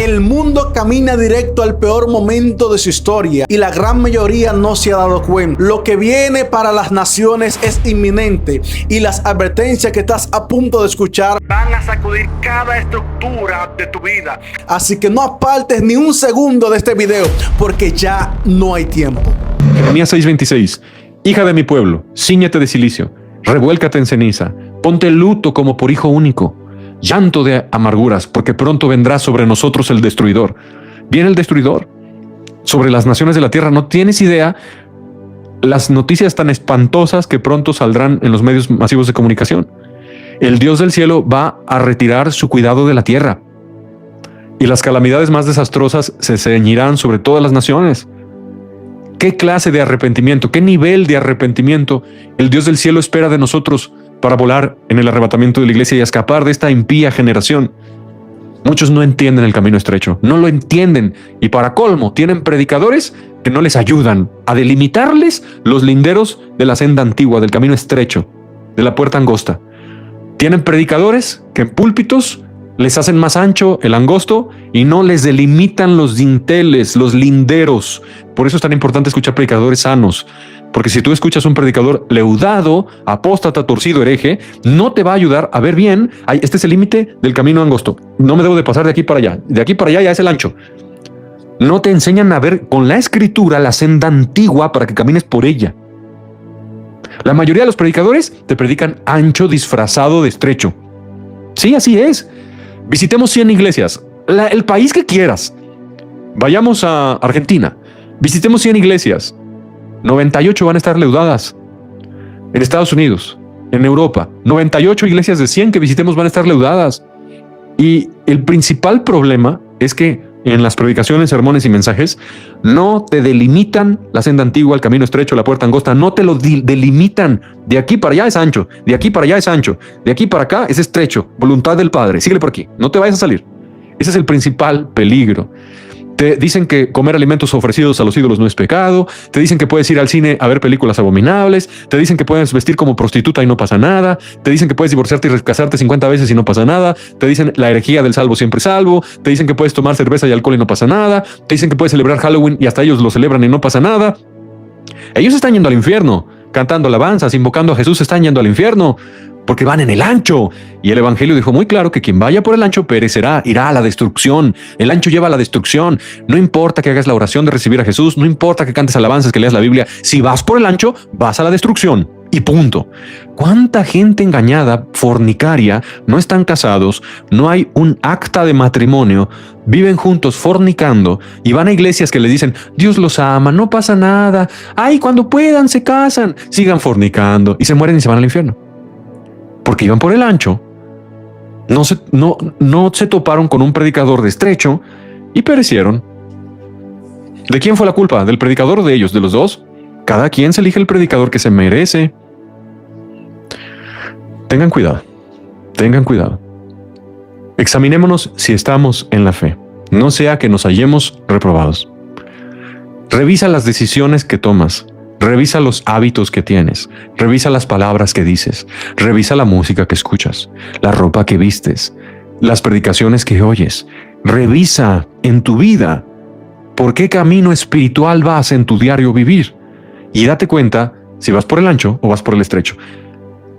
El mundo camina directo al peor momento de su historia y la gran mayoría no se ha dado cuenta. Lo que viene para las naciones es inminente y las advertencias que estás a punto de escuchar van a sacudir cada estructura de tu vida. Así que no apartes ni un segundo de este video porque ya no hay tiempo. Jeremías 6:26. Hija de mi pueblo, cíñete de cilicio, revuélcate en ceniza, ponte luto como por hijo único. Llanto de amarguras, porque pronto vendrá sobre nosotros el destruidor. Viene el destruidor sobre las naciones de la tierra. No tienes idea las noticias tan espantosas que pronto saldrán en los medios masivos de comunicación. El Dios del cielo va a retirar su cuidado de la tierra y las calamidades más desastrosas se ceñirán sobre todas las naciones. ¿Qué clase de arrepentimiento, qué nivel de arrepentimiento el Dios del cielo espera de nosotros para volar en el arrebatamiento de la iglesia y escapar de esta impía generación? Muchos no entienden el camino estrecho, no lo entienden, y para colmo tienen predicadores que no les ayudan a delimitarles los linderos de la senda antigua, del camino estrecho, de la puerta angosta. Tienen predicadores que en púlpitos les hacen más ancho el angosto y no les delimitan los dinteles, los linderos. Por eso es tan importante escuchar predicadores sanos. Porque si tú escuchas un predicador leudado, apóstata, torcido, hereje, no te va a ayudar a ver bien. Este es el límite del camino angosto. No me debo de pasar de aquí para allá. De aquí para allá ya es el ancho. No te enseñan a ver con la escritura la senda antigua para que camines por ella. La mayoría de los predicadores te predican ancho disfrazado de estrecho. Sí, así es. Visitemos 100 iglesias, el país que quieras. Vayamos a Argentina. Visitemos 100 iglesias. 98 van a estar leudadas. En Estados Unidos, en Europa, 98 iglesias de 100 que visitemos van a estar leudadas. Y el principal problema es que en las predicaciones, sermones y mensajes no te delimitan la senda antigua, el camino estrecho, la puerta angosta. No te lo delimitan. De aquí para allá es ancho, de aquí para allá es ancho, de aquí para acá es estrecho. Voluntad del Padre. Síguele por aquí. No te vayas a salir. Ese es el principal peligro. Te dicen que comer alimentos ofrecidos a los ídolos no es pecado. Te dicen que puedes ir al cine a ver películas abominables. Te dicen que puedes vestir como prostituta y no pasa nada. Te dicen que puedes divorciarte y casarte 50 veces y no pasa nada. Te dicen la herejía del salvo siempre salvo. Te dicen que puedes tomar cerveza y alcohol y no pasa nada. Te dicen que puedes celebrar Halloween y hasta ellos lo celebran y no pasa nada. Ellos están yendo al infierno, cantando alabanzas, invocando a Jesús, están yendo al infierno porque van en el ancho. Y el evangelio dijo muy claro que quien vaya por el ancho perecerá, irá a la destrucción. El ancho lleva a la destrucción. No importa que hagas la oración de recibir a Jesús, no importa que cantes alabanzas, que leas la Biblia. Si vas por el ancho, vas a la destrucción. Y punto. ¿Cuánta gente engañada, fornicaria, no están casados, no hay un acta de matrimonio, viven juntos fornicando y van a iglesias que les dicen, Dios los ama, no pasa nada, ay, cuando puedan se casan, sigan fornicando y se mueren y se van al infierno? Porque iban por el ancho, no se toparon con un predicador de estrecho y perecieron. ¿De quién fue la culpa? ¿Del predicador o de ellos? ¿De los dos? Cada quien se elige el predicador que se merece. Tengan cuidado, tengan cuidado. Examinémonos si estamos en la fe, no sea que nos hallemos reprobados. Revisa las decisiones que tomas. Revisa los hábitos que tienes, revisa las palabras que dices, revisa la música que escuchas, la ropa que vistes, las predicaciones que oyes. Revisa en tu vida por qué camino espiritual vas en tu diario vivir y date cuenta si vas por el ancho o vas por el estrecho.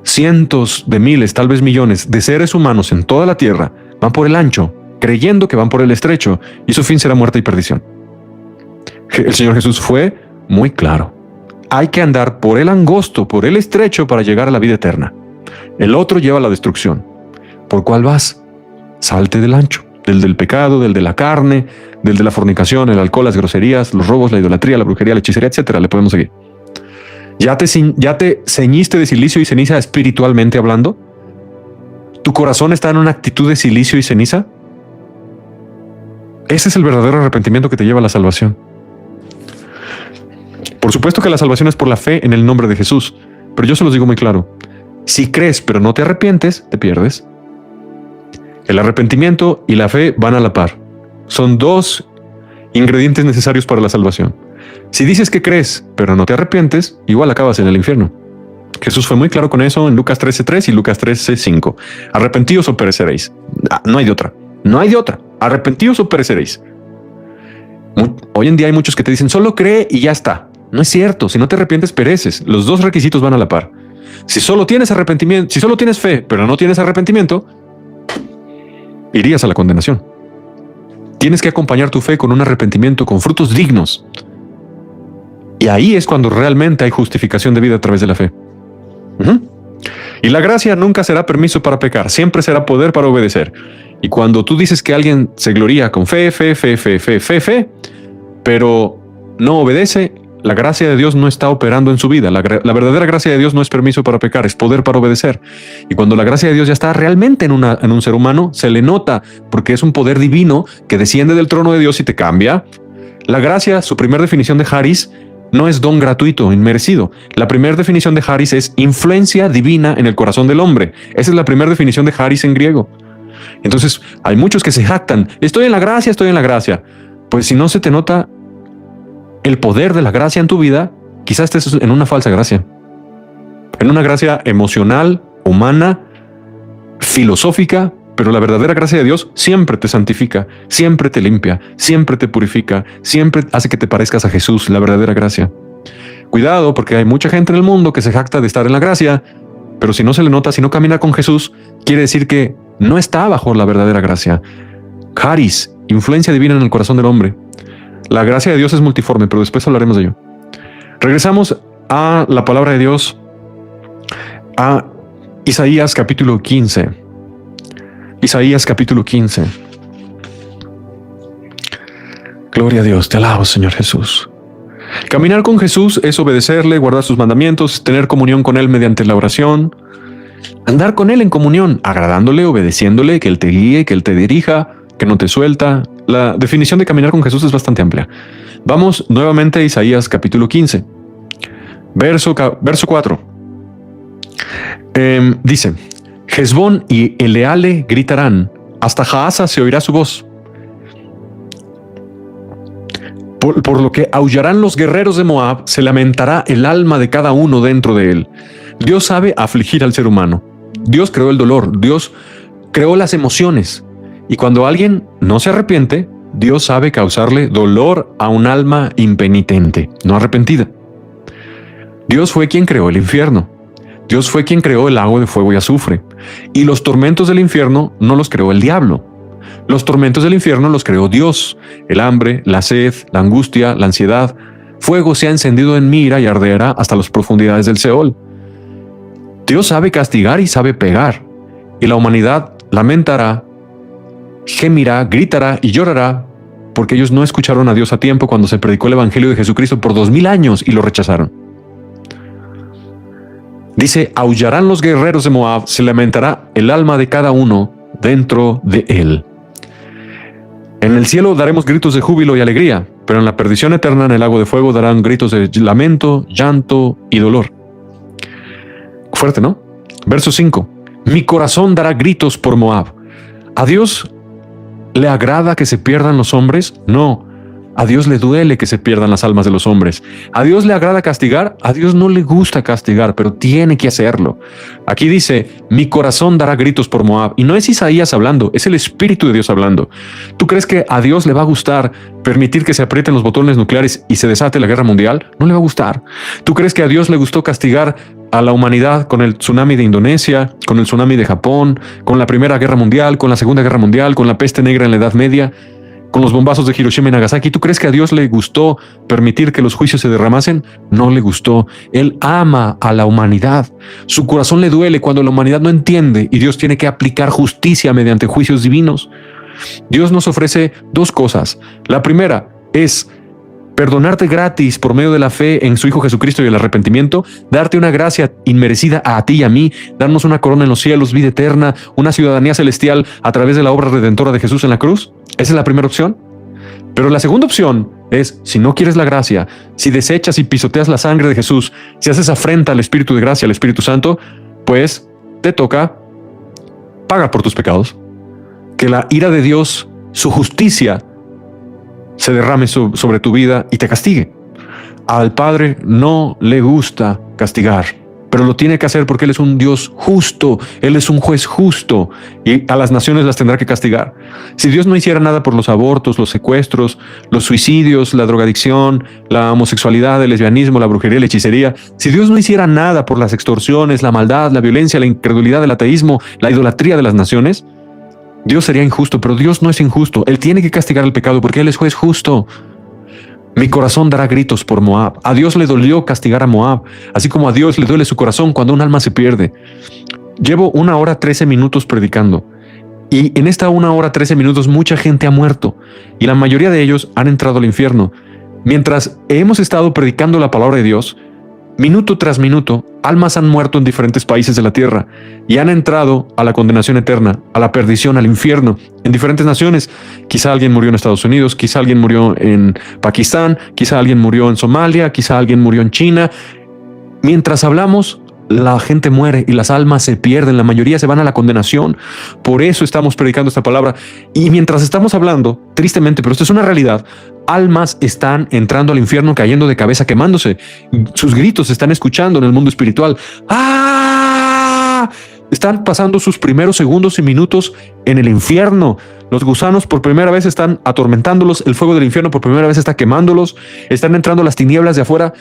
Cientos de miles, tal vez millones de seres humanos en toda la tierra van por el ancho, creyendo que van por el estrecho y su fin será muerte y perdición. El Señor Jesús fue muy claro. Hay que andar por el angosto, por el estrecho para llegar a la vida eterna. El otro lleva a la destrucción. ¿Por cuál vas? Salte del ancho, del pecado, del de la carne, del de la fornicación, el alcohol, las groserías, los robos, la idolatría, la brujería, la hechicería, etcétera. Le podemos seguir. ¿Ya te ceñiste de silicio y ceniza espiritualmente hablando? ¿Tu corazón está en una actitud de silicio y ceniza? Ese es el verdadero arrepentimiento que te lleva a la salvación. Por supuesto que la salvación es por la fe en el nombre de Jesús, pero yo se los digo muy claro. Si crees pero no te arrepientes, te pierdes. El arrepentimiento y la fe van a la par. Son dos ingredientes necesarios para la salvación. Si dices que crees pero no te arrepientes, igual acabas en el infierno. Jesús fue muy claro con eso en Lucas 13:3 y Lucas 13:5. Arrepentíos o pereceréis. No hay de otra. No hay de otra. arrepentíos o pereceréis. Hoy en día hay muchos que te dicen, solo cree y ya está. No es cierto, si no te arrepientes, pereces. Los dos requisitos van a la par. Si solo tienes arrepentimiento, si solo tienes fe, pero no tienes arrepentimiento, irías a la condenación. Tienes que acompañar tu fe con un arrepentimiento, con frutos dignos. Y ahí es cuando realmente hay justificación de vida a través de la fe. Y la gracia nunca será permiso para pecar, siempre será poder para obedecer. Y cuando tú dices que alguien se gloría con fe, pero no obedece, la gracia de Dios no está operando en su vida. La verdadera gracia de Dios no es permiso para pecar, es poder para obedecer. Y cuando la gracia de Dios ya está realmente en un ser humano, se le nota, porque es un poder divino que desciende del trono de Dios y te cambia. La gracia, su primera definición de Harris, no es don gratuito, inmerecido. La primera definición de Harris es influencia divina en el corazón del hombre. Esa es la primera definición de Harris en griego. Entonces, hay muchos que se jactan. Estoy en la gracia, estoy en la gracia. Pues si no se te nota el poder de la gracia en tu vida, quizás estés en una falsa gracia. En una gracia emocional, humana, filosófica, pero la verdadera gracia de Dios siempre te santifica, siempre te limpia, siempre te purifica, siempre hace que te parezcas a Jesús, la verdadera gracia. Cuidado, porque hay mucha gente en el mundo que se jacta de estar en la gracia, pero si no se le nota, si no camina con Jesús, quiere decir que no está bajo la verdadera gracia. Charis, influencia divina en el corazón del hombre. La gracia de Dios es multiforme, pero después hablaremos de ello. Regresamos a la palabra de Dios, a Isaías capítulo 15. Isaías capítulo 15. Gloria a Dios, te alabo, Señor Jesús. Caminar con Jesús es obedecerle, guardar sus mandamientos, tener comunión con Él mediante la oración, andar con Él en comunión, agradándole, obedeciéndole, que Él te guíe, que Él te dirija, que no te suelta. La definición de caminar con Jesús es bastante amplia. Vamos nuevamente a Isaías capítulo 15, verso 4. Dice: Hezbón y Eleale gritarán, hasta Jaasa se oirá su voz. Por lo que aullarán los guerreros de Moab, se lamentará el alma de cada uno dentro de él. Dios sabe afligir al ser humano. Dios creó el dolor, Dios creó las emociones. Y cuando alguien no se arrepiente, Dios sabe causarle dolor a un alma impenitente, no arrepentida. Dios fue quien creó el infierno. Dios fue quien creó el lago de fuego y azufre. Y los tormentos del infierno no los creó el diablo. Los tormentos del infierno los creó Dios. El hambre, la sed, la angustia, la ansiedad. Fuego se ha encendido en mi ira y arderá hasta las profundidades del Seol. Dios sabe castigar y sabe pegar. Y la humanidad lamentará, gemirá, gritará y llorará, porque ellos no escucharon a Dios a tiempo cuando se predicó el evangelio de Jesucristo por 2000 años y lo rechazaron. Dice: aullarán los guerreros de Moab, se lamentará el alma de cada uno dentro de él. En el cielo daremos gritos de júbilo y alegría, pero en la perdición eterna, en el lago de fuego, darán gritos de lamento, llanto y dolor. Fuerte, ¿no? Verso 5. Mi corazón dará gritos por Moab. ¿A Dios le agrada que se pierdan los hombres? No. A Dios le duele que se pierdan las almas de los hombres. ¿A Dios le agrada castigar? A Dios no le gusta castigar, pero tiene que hacerlo. Aquí dice: mi corazón dará gritos por Moab. Y no es Isaías hablando, es el Espíritu de Dios hablando. ¿Tú crees que a Dios le va a gustar permitir que se aprieten los botones nucleares y se desate la guerra mundial? No le va a gustar. ¿Tú crees que a Dios le gustó castigar a la humanidad con el tsunami de Indonesia, con el tsunami de Japón, con la Primera Guerra Mundial, con la Segunda Guerra Mundial, con la peste negra en la Edad Media, con los bombazos de Hiroshima y Nagasaki? ¿Tú crees que a Dios le gustó permitir que los juicios se derramasen? No le gustó. Él ama a la humanidad. Su corazón le duele cuando la humanidad no entiende y Dios tiene que aplicar justicia mediante juicios divinos. Dios nos ofrece dos cosas. La primera es perdonarte gratis por medio de la fe en su Hijo Jesucristo y el arrepentimiento, darte una gracia inmerecida a ti y a mí, darnos una corona en los cielos, vida eterna, una ciudadanía celestial a través de la obra redentora de Jesús en la cruz. Esa es la primera opción. Pero la segunda opción es: si no quieres la gracia, si desechas y pisoteas la sangre de Jesús, si haces afrenta al Espíritu de gracia, al Espíritu Santo, pues te toca pagar por tus pecados. Que la ira de Dios, su justicia, se derrame sobre tu vida y te castigue. Al Padre no le gusta castigar, pero lo tiene que hacer porque Él es un Dios justo, Él es un juez justo y a las naciones las tendrá que castigar. Si Dios no hiciera nada por los abortos, los secuestros, los suicidios, la drogadicción, la homosexualidad, el lesbianismo, la brujería, la hechicería, si Dios no hiciera nada por las extorsiones, la maldad, la violencia, la incredulidad, el ateísmo, la idolatría de las naciones, Dios sería injusto, pero Dios no es injusto. Él tiene que castigar el pecado porque Él es juez justo. Mi corazón dará gritos por Moab. A Dios le dolió castigar a Moab, así como a Dios le duele su corazón cuando un alma se pierde. Llevo 1 hora 13 minutos predicando y en esta 1 hora 13 minutos mucha gente ha muerto y la mayoría de ellos han entrado al infierno. Mientras hemos estado predicando la palabra de Dios, minuto tras minuto, almas han muerto en diferentes países de la tierra y han entrado a la condenación eterna, a la perdición, al infierno, en diferentes naciones. Quizá alguien murió en Estados Unidos, quizá alguien murió en Pakistán, quizá alguien murió en Somalia, quizá alguien murió en China. Mientras hablamos, la gente muere y las almas se pierden, la mayoría se van a la condenación. Por eso estamos predicando esta palabra. Y mientras estamos hablando, tristemente, pero esto es una realidad, almas están entrando al infierno, cayendo de cabeza, quemándose. Sus gritos se están escuchando en el mundo espiritual. ¡Ah! Están pasando sus primeros segundos y minutos en el infierno. Los gusanos por primera vez están atormentándolos. El fuego del infierno por primera vez está quemándolos. Están entrando las tinieblas de afuera.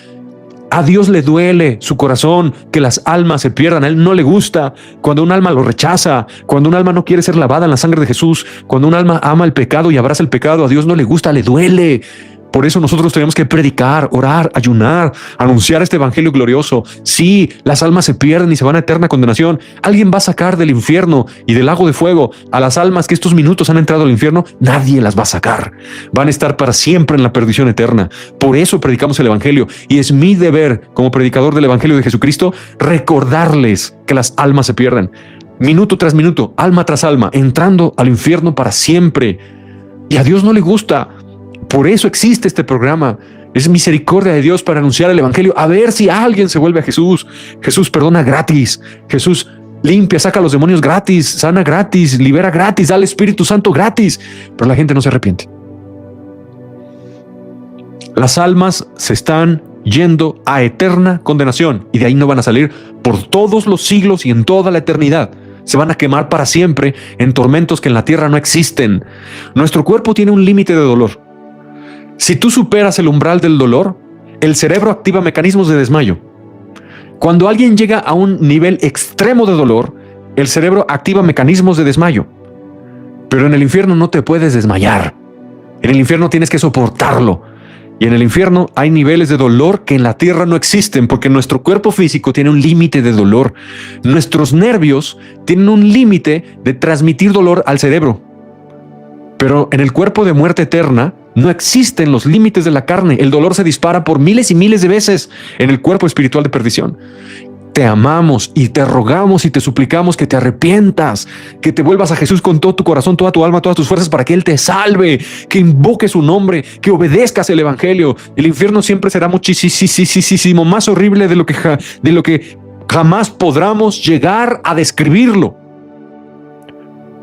A Dios le duele su corazón que las almas se pierdan. A Él no le gusta cuando un alma lo rechaza, cuando un alma no quiere ser lavada en la sangre de Jesús, cuando un alma ama el pecado y abraza el pecado. A Dios no le gusta, le duele. Por eso nosotros tenemos que predicar, orar, ayunar, anunciar este evangelio glorioso. Sí, las almas se pierden y se van a eterna condenación. Alguien va a sacar del infierno y del lago de fuego a las almas que estos minutos han entrado al infierno. Nadie las va a sacar. Van a estar para siempre en la perdición eterna. Por eso predicamos el evangelio y es mi deber como predicador del evangelio de Jesucristo recordarles que las almas se pierden. Minuto tras minuto, alma tras alma, entrando al infierno para siempre. Y a Dios no le gusta. Por eso existe este programa. Es misericordia de Dios para anunciar el evangelio. A ver si alguien se vuelve a Jesús. Jesús perdona gratis. Jesús limpia, saca a los demonios gratis, sana gratis, libera gratis, da al Espíritu Santo gratis. Pero la gente no se arrepiente. Las almas se están yendo a eterna condenación y de ahí no van a salir por todos los siglos y en toda la eternidad. Se van a quemar para siempre en tormentos que en la tierra no existen. Nuestro cuerpo tiene un límite de dolor. Si tú superas el umbral del dolor, el cerebro activa mecanismos de desmayo. Cuando alguien llega a un nivel extremo de dolor, el cerebro activa mecanismos de desmayo. Pero en el infierno no te puedes desmayar. En el infierno tienes que soportarlo. Y en el infierno hay niveles de dolor que en la tierra no existen porque nuestro cuerpo físico tiene un límite de dolor. Nuestros nervios tienen un límite de transmitir dolor al cerebro. Pero en el cuerpo de muerte eterna no existen los límites de la carne. El dolor se dispara por miles y miles de veces en el cuerpo espiritual de perdición. Te amamos y te rogamos y te suplicamos que te arrepientas, que te vuelvas a Jesús con todo tu corazón, toda tu alma, todas tus fuerzas para que Él te salve, que invoques su nombre, que obedezcas el evangelio. El infierno siempre será muchísimo más horrible de lo que jamás podamos llegar a describirlo.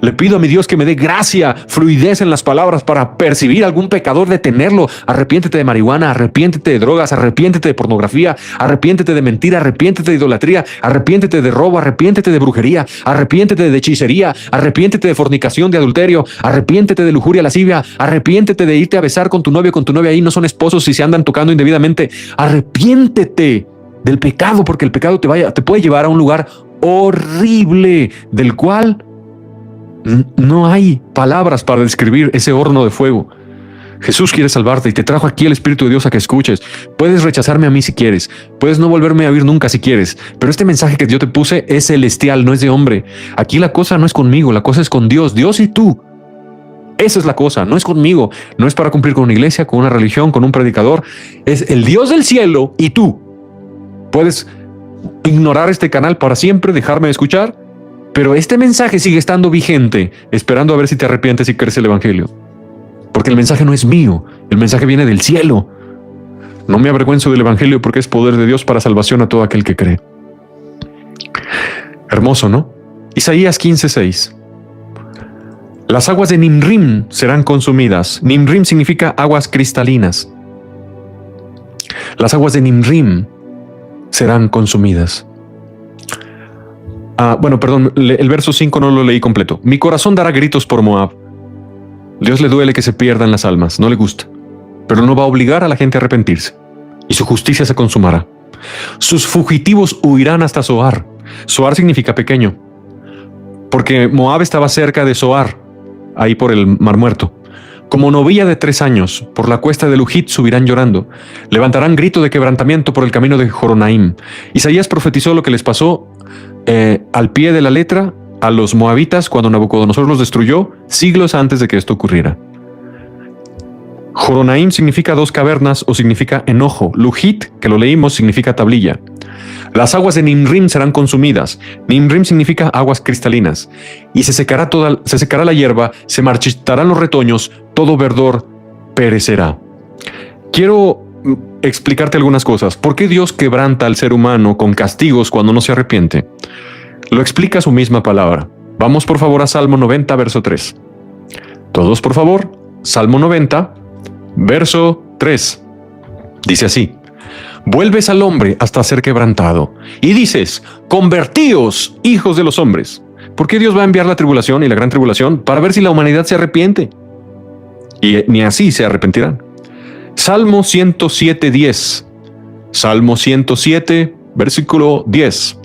Le pido a mi Dios que me dé gracia, fluidez en las palabras para percibir a algún pecador, detenerlo. Arrepiéntete de marihuana, arrepiéntete de drogas, arrepiéntete de pornografía, arrepiéntete de mentira, arrepiéntete de idolatría, arrepiéntete de robo, arrepiéntete de brujería, arrepiéntete de hechicería, arrepiéntete de fornicación, de adulterio, arrepiéntete de lujuria, lascivia, arrepiéntete de irte a besar con tu novio o con tu novia. Ahí no son esposos si se andan tocando indebidamente. Arrepiéntete del pecado porque el pecado te puede llevar a un lugar horrible del cual no hay palabras para describir ese horno de fuego. Jesús quiere salvarte y te trajo aquí el Espíritu de Dios a que escuches. Puedes rechazarme a mí si quieres, puedes no volverme a oír nunca si quieres, pero este mensaje que yo te puse es celestial, no es de hombre. Aquí la cosa no es conmigo, la cosa es con Dios, Dios y tú. Esa es la cosa, no es conmigo, no es para cumplir con una iglesia, con una religión, con un predicador. Es el Dios del cielo y tú. Puedes ignorar este canal para siempre, dejarme de escuchar, pero este mensaje sigue estando vigente, esperando a ver si te arrepientes y crees el evangelio. Porque el mensaje no es mío, el mensaje viene del cielo. No me avergüenzo del evangelio porque es poder de Dios para salvación a todo aquel que cree. Hermoso, ¿no? Isaías 15:6. Las aguas de Nimrim serán consumidas. Nimrim significa aguas cristalinas. Las aguas de Nimrim serán consumidas. el verso 5 no lo leí completo. Mi corazón dará gritos por Moab. Dios le duele que se pierdan las almas, no le gusta, pero no va a obligar a la gente a arrepentirse, y su justicia se consumará. Sus fugitivos huirán hasta Zoar. Zoar significa pequeño, porque Moab estaba cerca de Zoar, ahí por el Mar Muerto. Como novilla de 3 años, por la cuesta de Luhit subirán llorando. Levantarán grito de quebrantamiento por el camino de Joronaim. Isaías profetizó lo que les pasó al pie de la letra a los moabitas cuando Nabucodonosor los destruyó siglos antes de que esto ocurriera. Joronaim significa 2 cavernas o significa enojo. Luhit, que lo leímos, significa tablilla. Las aguas de Nimrim serán consumidas. Nimrim significa aguas cristalinas. Y se secará la hierba, se marchitarán los retoños, todo verdor perecerá. Quiero explicarte algunas cosas. ¿Por qué Dios quebranta al ser humano con castigos cuando no se arrepiente? Lo explica su misma palabra. Vamos por favor a Salmo 90, verso 3. Todos por favor, Salmo 90, verso 3. Dice así: vuelves al hombre hasta ser quebrantado, y dices, convertíos, hijos de los hombres. ¿Por qué Dios va a enviar la tribulación y la gran tribulación? Para ver si la humanidad se arrepiente. Y ni así se arrepentirán. Salmo 107, 10. Salmo 107, versículo 10.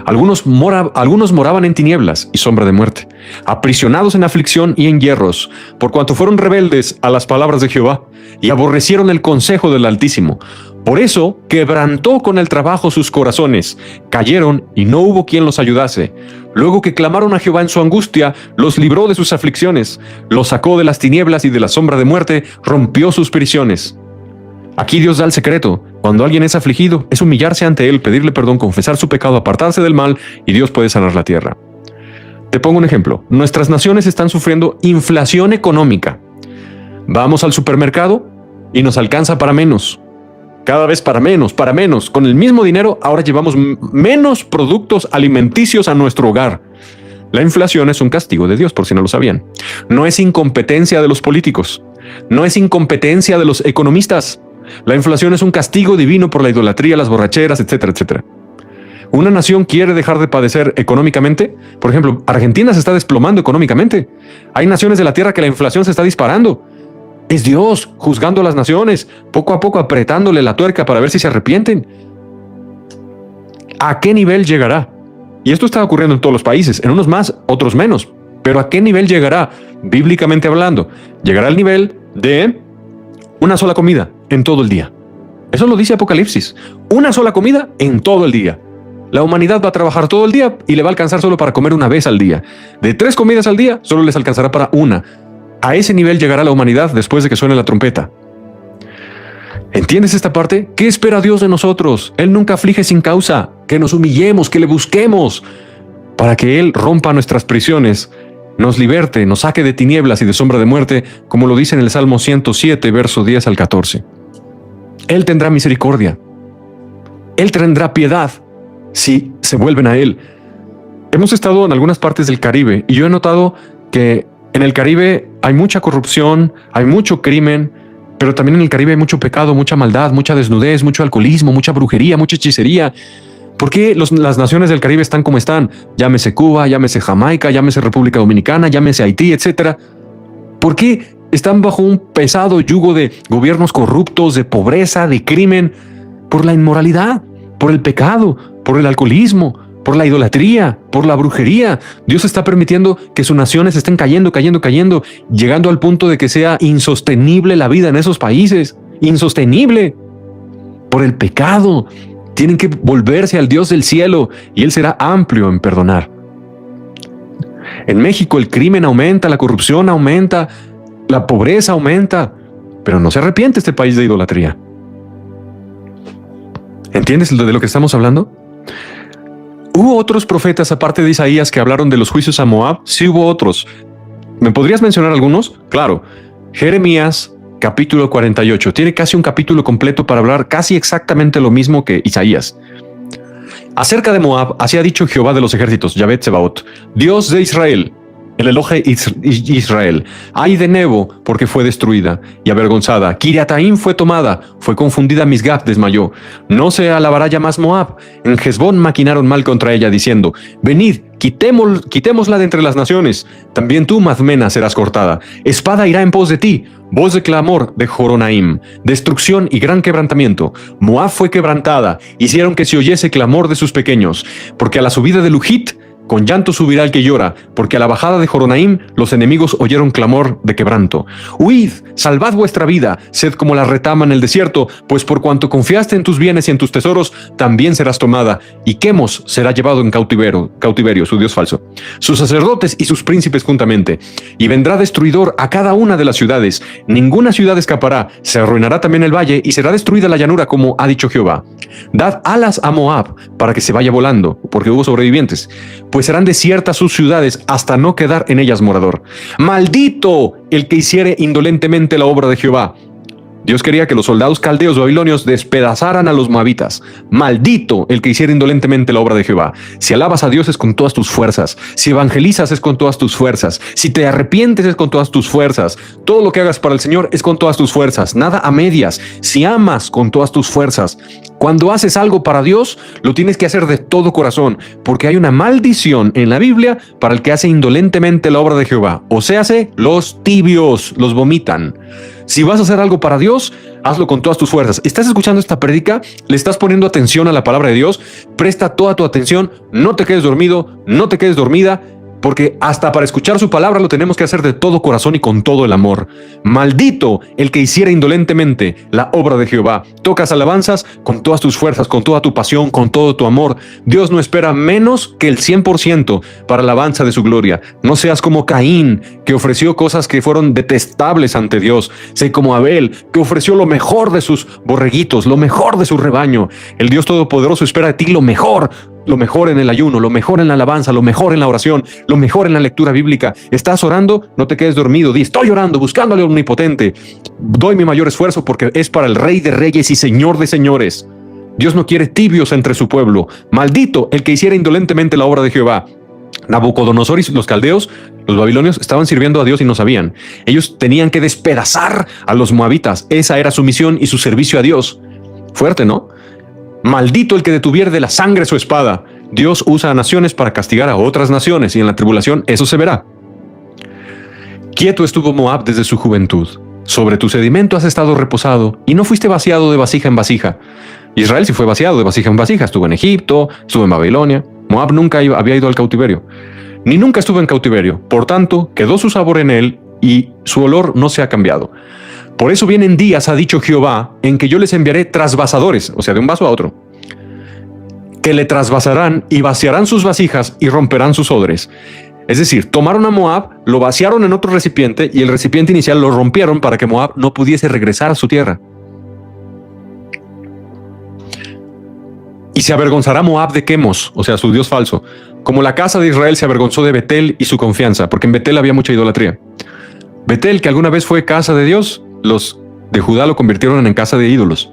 Algunos moraban en tinieblas y sombra de muerte, aprisionados en aflicción y en hierros, por cuanto fueron rebeldes a las palabras de Jehová y aborrecieron el consejo del Altísimo. Por eso quebrantó con el trabajo sus corazones, cayeron y no hubo quien los ayudase. Luego que clamaron a Jehová en su angustia, los libró de sus aflicciones, los sacó de las tinieblas y de la sombra de muerte, rompió sus prisiones. Aquí Dios da el secreto. Cuando alguien es afligido, es humillarse ante Él, pedirle perdón, confesar su pecado, apartarse del mal, y Dios puede sanar la tierra. Te pongo un ejemplo. Nuestras naciones están sufriendo inflación económica. Vamos al supermercado y nos alcanza para menos. Cada vez para menos. Con el mismo dinero, ahora llevamos menos productos alimenticios a nuestro hogar. La inflación es un castigo de Dios, por si no lo sabían. No es incompetencia de los políticos. No es incompetencia de los economistas. La inflación es un castigo divino por la idolatría, las borracheras, etcétera, etcétera. ¿Una nación quiere dejar de padecer económicamente? Por ejemplo, Argentina se está desplomando económicamente. Hay naciones de la tierra que la inflación se está disparando. Es Dios juzgando a las naciones, poco a poco apretándole la tuerca para ver si se arrepienten. ¿A qué nivel llegará? Y esto está ocurriendo en todos los países, en unos más, otros menos. Pero ¿a qué nivel llegará? Bíblicamente hablando, llegará al nivel de una sola comida en todo el día. Eso lo dice Apocalipsis. Una sola comida en todo el día. La humanidad va a trabajar todo el día y le va a alcanzar solo para comer una vez al día. De 3 comidas al día, solo les alcanzará para una. A ese nivel llegará la humanidad después de que suene la trompeta. ¿Entiendes esta parte? ¿Qué espera Dios de nosotros? Él nunca aflige sin causa. Que nos humillemos, que le busquemos, para que Él rompa nuestras prisiones, nos liberte, nos saque de tinieblas y de sombra de muerte, como lo dice en el Salmo 107, verso 10 al 14. Él tendrá misericordia. Él tendrá piedad si se vuelven a Él. Hemos estado en algunas partes del Caribe y yo he notado que en el Caribe hay mucha corrupción, hay mucho crimen, pero también en el Caribe hay mucho pecado, mucha maldad, mucha desnudez, mucho alcoholismo, mucha brujería, mucha hechicería. ¿Por qué las naciones del Caribe están como están? Llámese Cuba, llámese Jamaica, llámese República Dominicana, llámese Haití, etc. ¿Por qué están bajo un pesado yugo de gobiernos corruptos, de pobreza, de crimen? Por la inmoralidad, por el pecado, por el alcoholismo, por la idolatría, por la brujería. Dios está permitiendo que sus naciones estén cayendo, llegando al punto de que sea insostenible la vida en esos países. Insostenible. Por el pecado. Tienen que volverse al Dios del cielo y Él será amplio en perdonar. En México el crimen aumenta, la corrupción aumenta, la pobreza aumenta, pero no se arrepiente este país de idolatría. ¿Entiendes de lo que estamos hablando? ¿Hubo otros profetas aparte de Isaías que hablaron de los juicios a Moab? Sí hubo otros. ¿Me podrías mencionar algunos? Claro. Jeremías, capítulo 48. Tiene casi un capítulo completo para hablar casi exactamente lo mismo que Isaías. Acerca de Moab, así ha dicho Jehová de los ejércitos, Yahvé Tsebaot, Dios de Israel. el Elohe Israel. Ay de Nebo, porque fue destruida y avergonzada. Kiriataim fue tomada, fue confundida, Misgab desmayó. No se alabará ya más Moab. En Hesbón maquinaron mal contra ella, diciendo: venid, quitémosla de entre las naciones. También tú, Madmena, serás cortada. Espada irá en pos de ti. Voz de clamor de Joronaim, destrucción y gran quebrantamiento. Moab fue quebrantada, hicieron que se oyese clamor de sus pequeños, porque a la subida de Lujit, con llanto subirá el que llora, porque a la bajada de Joronaim los enemigos oyeron clamor de quebranto. Huid, salvad vuestra vida, sed como la retama en el desierto, pues por cuanto confiaste en tus bienes y en tus tesoros, también serás tomada, y Quemos será llevado en cautiverio, su dios falso, sus sacerdotes y sus príncipes juntamente. Y vendrá destruidor a cada una de las ciudades, ninguna ciudad escapará, se arruinará también el valle, y será destruida la llanura, como ha dicho Jehová. Dad alas a Moab, para que se vaya volando, porque hubo sobrevivientes, pues serán desiertas sus ciudades hasta no quedar en ellas morador. Maldito el que hiciere indolentemente la obra de Jehová. Dios quería que los soldados caldeos babilonios despedazaran a los moabitas. Maldito el que hiciera indolentemente la obra de Jehová. Si alabas a Dios es con todas tus fuerzas. Si evangelizas es con todas tus fuerzas. Si te arrepientes es con todas tus fuerzas. Todo lo que hagas para el Señor es con todas tus fuerzas. Nada a medias. Si amas con todas tus fuerzas. Cuando haces algo para Dios, lo tienes que hacer de todo corazón, porque hay una maldición en la Biblia para el que hace indolentemente la obra de Jehová. O sea, los tibios, los vomitan. Si vas a hacer algo para Dios, hazlo con todas tus fuerzas. ¿Estás escuchando esta prédica? ¿Le estás poniendo atención a la palabra de Dios? Presta toda tu atención, no te quedes dormido, no te quedes dormida, porque hasta para escuchar su palabra lo tenemos que hacer de todo corazón y con todo el amor. Maldito el que hiciera indolentemente la obra de Jehová. Tocas alabanzas con todas tus fuerzas, con toda tu pasión, con todo tu amor. Dios no espera menos que el 100% para la alabanza de su gloria. No seas como Caín, que ofreció cosas que fueron detestables ante Dios. Sé como Abel, que ofreció lo mejor de sus borreguitos, lo mejor de su rebaño. El Dios Todopoderoso espera de ti lo mejor en el ayuno, lo mejor en la alabanza, lo mejor en la oración, lo mejor en la lectura bíblica. ¿Estás orando? No te quedes dormido. Di: estoy orando, buscándole al Omnipotente. Doy mi mayor esfuerzo porque es para el Rey de Reyes y Señor de Señores. Dios no quiere tibios entre su pueblo. Maldito el que hiciera indolentemente la obra de Jehová. Nabucodonosor y los caldeos, los babilonios, estaban sirviendo a Dios y no sabían. Ellos tenían que despedazar a los moabitas. Esa era su misión y su servicio a Dios. Fuerte, ¿no? Maldito el que detuviere de la sangre su espada. Dios usa a naciones para castigar a otras naciones, y en la tribulación eso se verá. Quieto estuvo Moab desde su juventud. Sobre tu sedimento has estado reposado, y no fuiste vaciado de vasija en vasija. Israel sí fue vaciado de vasija en vasija. Estuvo en Egipto, estuvo en Babilonia. Moab nunca había ido al cautiverio, ni nunca estuvo en cautiverio. Por tanto, quedó su sabor en él, y su olor no se ha cambiado. Por eso vienen días, ha dicho Jehová, en que yo les enviaré trasvasadores, o sea, de un vaso a otro, que le trasvasarán y vaciarán sus vasijas y romperán sus odres. Es decir, tomaron a Moab, lo vaciaron en otro recipiente y el recipiente inicial lo rompieron para que Moab no pudiese regresar a su tierra. Y se avergonzará Moab de Quemos, o sea, su dios falso, como la casa de Israel se avergonzó de Betel y su confianza, porque en Betel había mucha idolatría. Betel, que alguna vez fue casa de Dios, los de Judá lo convirtieron en casa de ídolos.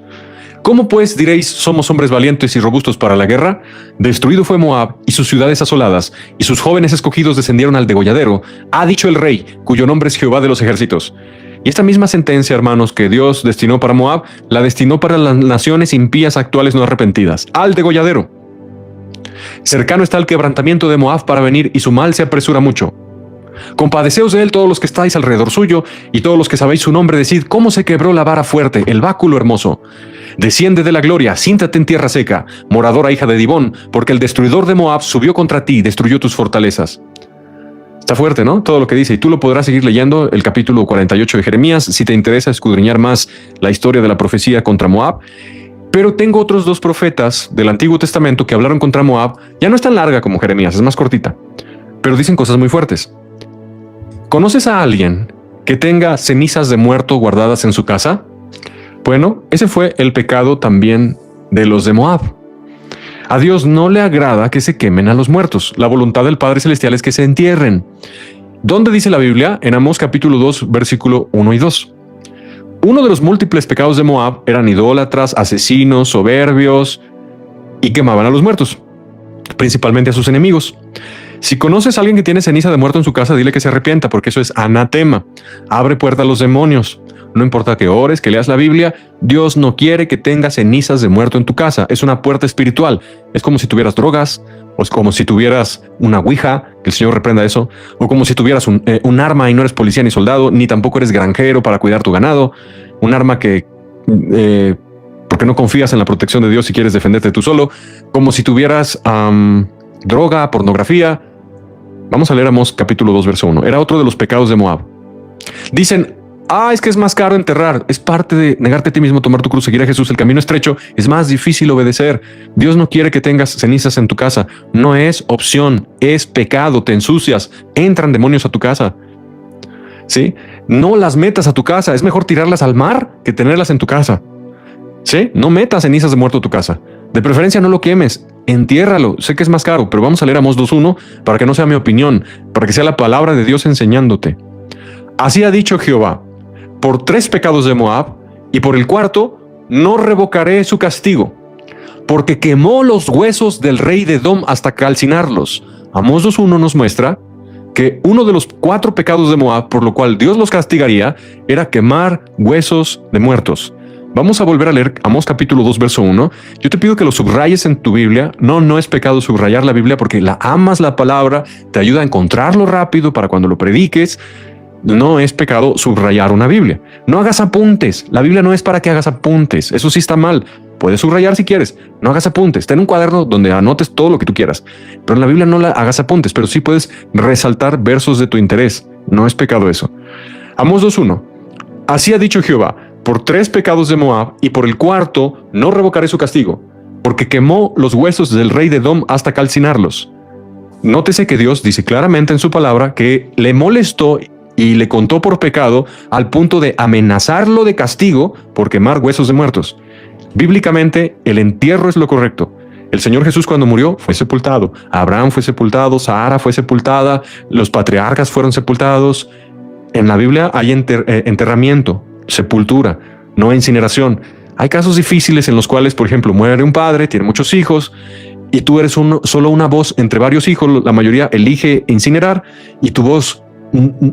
¿Cómo pues diréis, somos hombres valientes y robustos para la guerra? Destruido fue Moab y sus ciudades asoladas, y sus jóvenes escogidos descendieron al degolladero, ha dicho el rey, cuyo nombre es Jehová de los ejércitos. Y esta misma sentencia, hermanos, que Dios destinó para Moab, la destinó para las naciones impías actuales no arrepentidas, al degolladero. Cercano está el quebrantamiento de Moab para venir, y su mal se apresura mucho. Compadeceos de él todos los que estáis alrededor suyo, y todos los que sabéis su nombre, decid cómo se quebró la vara fuerte, el báculo hermoso. Desciende de la gloria, siéntate en tierra seca, moradora hija de Dibón, porque el destruidor de Moab subió contra ti y destruyó tus fortalezas. Está fuerte, ¿no? Todo lo que dice, y tú lo podrás seguir leyendo, el capítulo 48 de Jeremías, si te interesa escudriñar más la historia de la profecía contra Moab. Pero tengo otros dos profetas del Antiguo Testamento que hablaron contra Moab. Ya no es tan larga como Jeremías, es más cortita, pero dicen cosas muy fuertes. ¿Conoces a alguien que tenga cenizas de muerto guardadas en su casa? Bueno, ese fue el pecado también de los de Moab. A Dios no le agrada que se quemen a los muertos. La voluntad del Padre Celestial es que se entierren. ¿Dónde dice la Biblia? En Amós capítulo 2, versículo 1 y 2. Uno de los múltiples pecados de Moab eran idólatras, asesinos, soberbios, y quemaban a los muertos, principalmente a sus enemigos. Si conoces a alguien que tiene ceniza de muerto en su casa, dile que se arrepienta, porque eso es anatema. Abre puerta a los demonios. No importa que ores, que leas la Biblia, Dios no quiere que tengas cenizas de muerto en tu casa. Es una puerta espiritual. Es como si tuvieras drogas, o es como si tuvieras una ouija, que el Señor reprenda eso, o como si tuvieras un arma y no eres policía ni soldado, ni tampoco eres granjero para cuidar tu ganado. Un arma que... porque no confías en la protección de Dios y quieres defenderte tú solo. Como si tuvieras droga, pornografía. Vamos a leer Amós capítulo 2, verso 1. Era otro de los pecados de Moab. Dicen... es que es más caro enterrar. Es parte de negarte a ti mismo, tomar tu cruz, seguir a Jesús. El camino estrecho, es más difícil obedecer. Dios no quiere que tengas cenizas en tu casa. No es opción, es pecado. Te ensucias, entran demonios a tu casa. ¿Sí? No las metas a tu casa. Es mejor tirarlas al mar que tenerlas en tu casa. ¿Sí? No metas cenizas de muerto a tu casa. De preferencia no lo quemes. Entiérralo. Sé que es más caro, pero vamos a leer Amós 2:1 para que no sea mi opinión, para que sea la palabra de Dios enseñándote. Así ha dicho Jehová: por 3 pecados de Moab, y por el cuarto no revocaré su castigo, porque quemó los huesos del rey de Edom hasta calcinarlos. Amós 2:1 nos muestra que uno de los 4 pecados de Moab, por lo cual Dios los castigaría, era quemar huesos de muertos. Vamos a volver a leer Amós capítulo 2, verso 1. Yo te pido que lo subrayes en tu Biblia. No es pecado subrayar la Biblia, porque la amas la palabra, te ayuda a encontrarlo rápido para cuando lo prediques. No es pecado subrayar una Biblia. No hagas apuntes. La Biblia no es para que hagas apuntes. Eso sí está mal. Puedes subrayar si quieres. No hagas apuntes. Ten un cuaderno donde anotes todo lo que tú quieras. Pero en la Biblia no la hagas apuntes, pero sí puedes resaltar versos de tu interés. No es pecado eso. Amós 2:1. Así ha dicho Jehová: por 3 pecados de Moab, y por el cuarto no revocaré su castigo, porque quemó los huesos del rey de Edom hasta calcinarlos. Nótese que Dios dice claramente en su palabra que le molestó y le contó por pecado al punto de amenazarlo de castigo por quemar huesos de muertos. Bíblicamente, el entierro es lo correcto. El Señor Jesús, cuando murió, fue sepultado. Abraham fue sepultado, Sara fue sepultada, los patriarcas fueron sepultados. En la Biblia hay enterramiento, sepultura, no incineración. Hay casos difíciles en los cuales, por ejemplo, muere un padre, tiene muchos hijos, y tú eres solo una voz entre varios hijos. La mayoría elige incinerar, y tu voz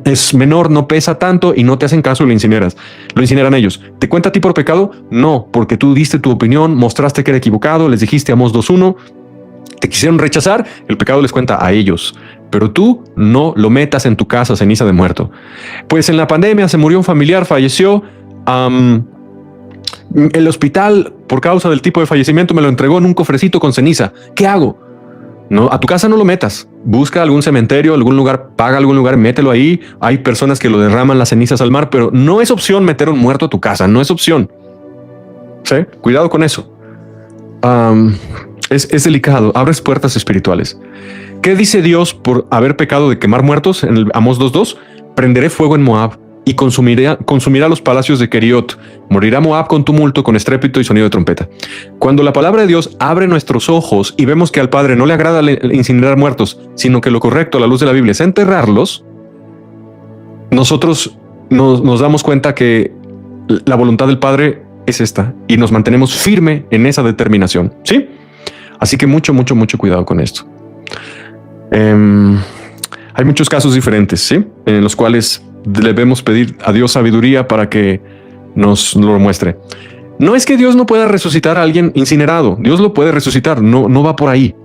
es menor, no pesa tanto y no te hacen caso y lo incineras. Lo incineran ellos. ¿Te cuenta a ti por pecado? No, porque tú diste tu opinión, mostraste que era equivocado, les dijiste Amós 2:1, te quisieron rechazar, el pecado les cuenta a ellos. Pero tú no lo metas en tu casa, ceniza de muerto. Pues en la pandemia se murió un familiar, falleció. El hospital, por causa del tipo de fallecimiento, me lo entregó en un cofrecito con ceniza. ¿Qué hago? No, a tu casa no lo metas. Busca algún cementerio, algún lugar, paga algún lugar, mételo ahí. Hay personas que lo derraman las cenizas al mar, pero no es opción meter un muerto a tu casa. No es opción. ¿Sí? Cuidado con eso. Es delicado. Abres puertas espirituales. ¿Qué dice Dios por haber pecado de quemar muertos? En el Amós 2:2, prenderé fuego en Moab y consumirá los palacios de Keriot. Morirá Moab con tumulto, con estrépito y sonido de trompeta. Cuando la palabra de Dios abre nuestros ojos y vemos que al Padre no le agrada incinerar muertos, sino que lo correcto a la luz de la Biblia es enterrarlos, nosotros nos damos cuenta que la voluntad del Padre es esta y nos mantenemos firme en esa determinación. ¿Sí? Así que mucho cuidado con esto. Hay muchos casos diferentes, ¿sí? En los cuales debemos pedir a Dios sabiduría para que nos lo muestre. No es que Dios no pueda resucitar a alguien incinerado. Dios lo puede resucitar. No va por ahí.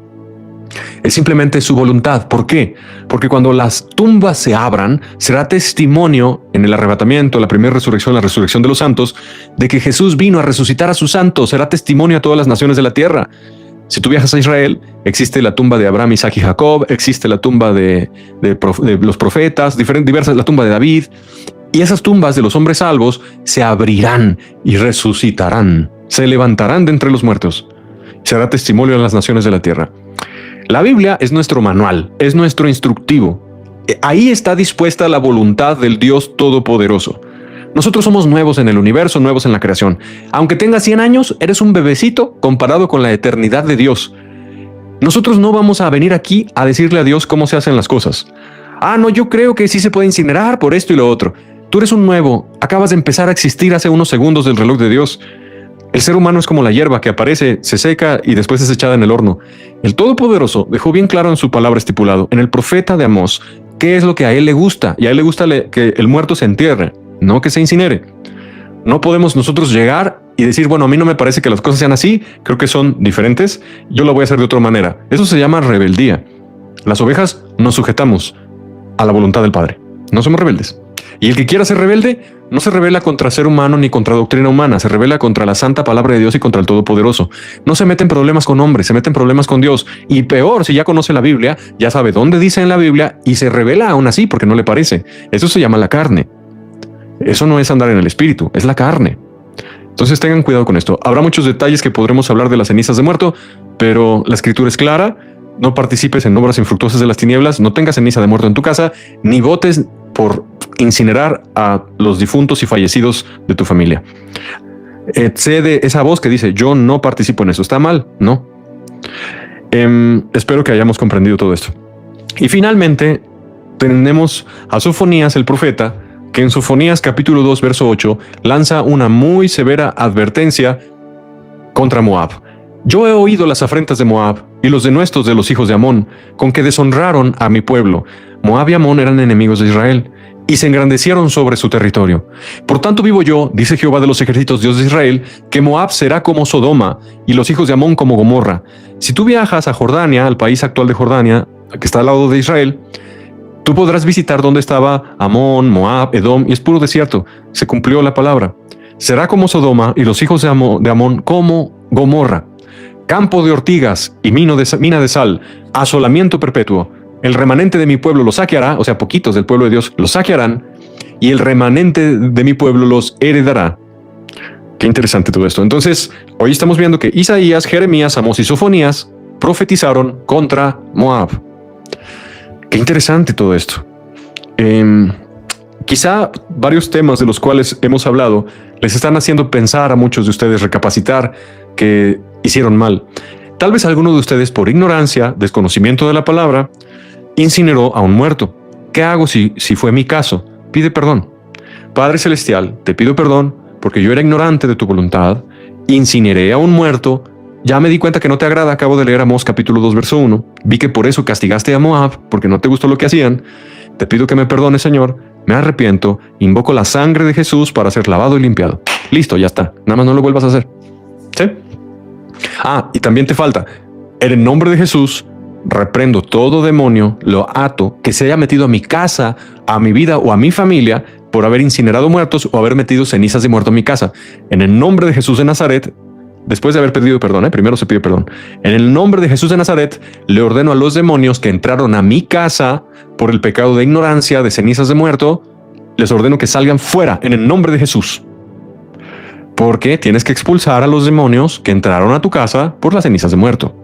Es simplemente su voluntad. ¿Por qué? Porque cuando las tumbas se abran, será testimonio en el arrebatamiento, la primera resurrección, la resurrección de los santos, de que Jesús vino a resucitar a sus santos. Será testimonio a todas las naciones de la tierra. Si tú viajas a Israel, existe la tumba de Abraham, Isaac y Jacob, existe la tumba de los profetas, diversas, la tumba de David, y esas tumbas de los hombres salvos se abrirán y resucitarán, se levantarán de entre los muertos. Será testimonio en las naciones de la tierra. La Biblia es nuestro manual, es nuestro instructivo. Ahí está dispuesta la voluntad del Dios Todopoderoso. Nosotros somos nuevos en el universo, nuevos en la creación. Aunque tengas 100 años, eres un bebecito comparado con la eternidad de Dios. Nosotros no vamos a venir aquí a decirle a Dios cómo se hacen las cosas. No, yo creo que sí se puede incinerar por esto y lo otro. Tú eres un nuevo, acabas de empezar a existir hace unos segundos del reloj de Dios. El ser humano es como la hierba que aparece, se seca y después es echada en el horno. El Todopoderoso dejó bien claro en su palabra estipulado, en el profeta de Amós, qué es lo que a él le gusta. Y a él le gusta que el muerto se entierre, no que se incinere. No podemos nosotros llegar y decir, bueno, a mí no me parece que las cosas sean así, creo que son diferentes, yo lo voy a hacer de otra manera. Eso se llama rebeldía. Las ovejas nos sujetamos a la voluntad del Padre, no somos rebeldes. Y el que quiera ser rebelde no se rebela contra ser humano ni contra doctrina humana, se rebela contra la santa palabra de Dios y contra el Todopoderoso. No se mete en problemas con hombres, se mete en problemas con Dios. Y peor, si ya conoce la Biblia, ya sabe dónde dice en la Biblia y se rebela aún así porque no le parece. Eso se llama la carne. Eso no es andar en el espíritu, es la carne. Entonces tengan cuidado con esto. Habrá muchos detalles que podremos hablar de las cenizas de muerto, pero la escritura es clara. No participes en obras infructuosas de las tinieblas, no tengas ceniza de muerto en tu casa, ni votes por incinerar a los difuntos y fallecidos de tu familia. Cede esa voz que dice, yo no participo en eso. ¿Está mal? No. Espero que hayamos comprendido todo esto. Y finalmente tenemos a Sofonías el profeta, que en Sofonías capítulo 2 verso 8 lanza una muy severa advertencia contra Moab. Yo he oído las afrentas de Moab y los denuestos de los hijos de Amón, con que deshonraron a mi pueblo. Moab y Amón eran enemigos de Israel y se engrandecieron sobre su territorio. Por tanto vivo yo, dice Jehová de los ejércitos, Dios de Israel, que Moab será como Sodoma y los hijos de Amón como Gomorra. Si tú viajas a Jordania, al país actual de Jordania, que está al lado de Israel, tú podrás visitar donde estaba Amón, Moab, Edom, y es puro desierto. Se cumplió la palabra. Será como Sodoma y los hijos de Amón como Gomorra. Campo de ortigas y mina de sal, asolamiento perpetuo. El remanente de mi pueblo los saqueará, o sea, poquitos del pueblo de Dios los saquearán, y el remanente de mi pueblo los heredará. Qué interesante todo esto. Entonces, hoy estamos viendo que Isaías, Jeremías, Amós y Sofonías profetizaron contra Moab. Qué interesante todo esto. Quizá varios temas de los cuales hemos hablado les están haciendo pensar a muchos de ustedes, recapacitar que hicieron mal. Tal vez alguno de ustedes, por ignorancia, desconocimiento de la palabra, incineró a un muerto. ¿Qué hago si fue mi caso? Pide perdón. Padre Celestial, te pido perdón porque yo era ignorante de tu voluntad, incineré a un muerto, ya me di cuenta que no te agrada, acabo de leer Amós capítulo 2 verso 1, vi que por eso castigaste a Moab, porque no te gustó lo que hacían, te pido que me perdones, Señor, me arrepiento, invoco la sangre de Jesús para ser lavado y limpiado. Listo, ya está, nada más no lo vuelvas a hacer. ¿Sí? Y también te falta, en el nombre de Jesús, reprendo todo demonio, lo ato, que se haya metido a mi casa, a mi vida o a mi familia por haber incinerado muertos o haber metido cenizas de muerto a mi casa. En el nombre de Jesús de Nazaret, después de haber pedido perdón, primero se pide perdón. En el nombre de Jesús de Nazaret, le ordeno a los demonios que entraron a mi casa por el pecado de ignorancia, de cenizas de muerto, les ordeno que salgan fuera en el nombre de Jesús. Porque tienes que expulsar a los demonios que entraron a tu casa por las cenizas de muerto.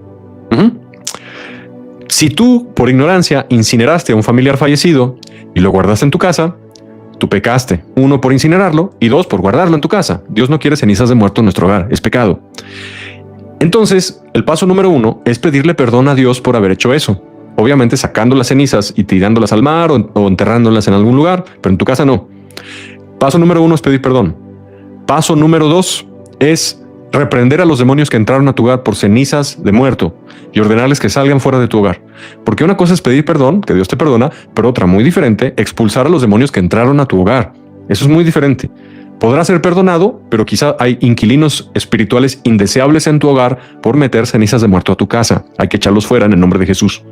Si tú, por ignorancia, incineraste a un familiar fallecido y lo guardaste en tu casa, tú pecaste. 1, por incinerarlo, y 2, por guardarlo en tu casa. Dios no quiere cenizas de muerto en nuestro hogar, es pecado. Entonces, el paso número 1 es pedirle perdón a Dios por haber hecho eso. Obviamente sacando las cenizas y tirándolas al mar o enterrándolas en algún lugar, pero en tu casa no. Paso número 1 es pedir perdón. Paso número 2 es reprender a los demonios que entraron a tu hogar por cenizas de muerto y ordenarles que salgan fuera de tu hogar. Porque una cosa es pedir perdón, que Dios te perdona, pero otra muy diferente, expulsar a los demonios que entraron a tu hogar. Eso es muy diferente. Podrás ser perdonado, pero quizá hay inquilinos espirituales indeseables en tu hogar por meter cenizas de muerto a tu casa. Hay que echarlos fuera en el nombre de Jesús.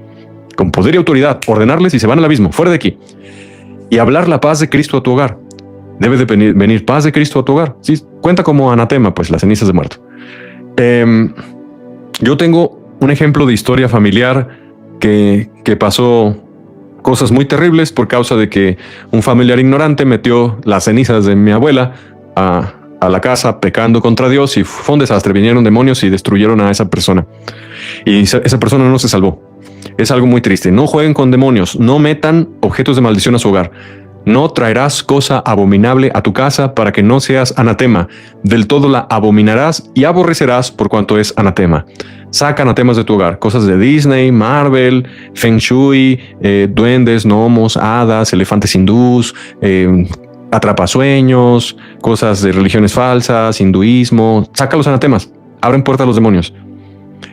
Con poder y autoridad, ordenarles y se van al abismo, fuera de aquí. Y hablar la paz de Cristo a tu hogar. Debe de venir paz de Cristo a tu hogar. Sí, cuenta como anatema, pues, las cenizas de muerto. Yo tengo un ejemplo de historia familiar que pasó cosas muy terribles por causa de que un familiar ignorante metió las cenizas de mi abuela a la casa pecando contra Dios y fue un desastre. Vinieron demonios y destruyeron a esa persona. Y esa persona no se salvó. Es algo muy triste. No jueguen con demonios. No metan objetos de maldición a su hogar. No traerás cosa abominable a tu casa para que no seas anatema. Del todo la abominarás y aborrecerás por cuanto es anatema. Saca anatemas de tu hogar. Cosas de Disney, Marvel, Feng Shui, duendes, gnomos, hadas, elefantes hindús, atrapasueños, cosas de religiones falsas, hinduismo. Saca los anatemas, abren puerta a los demonios.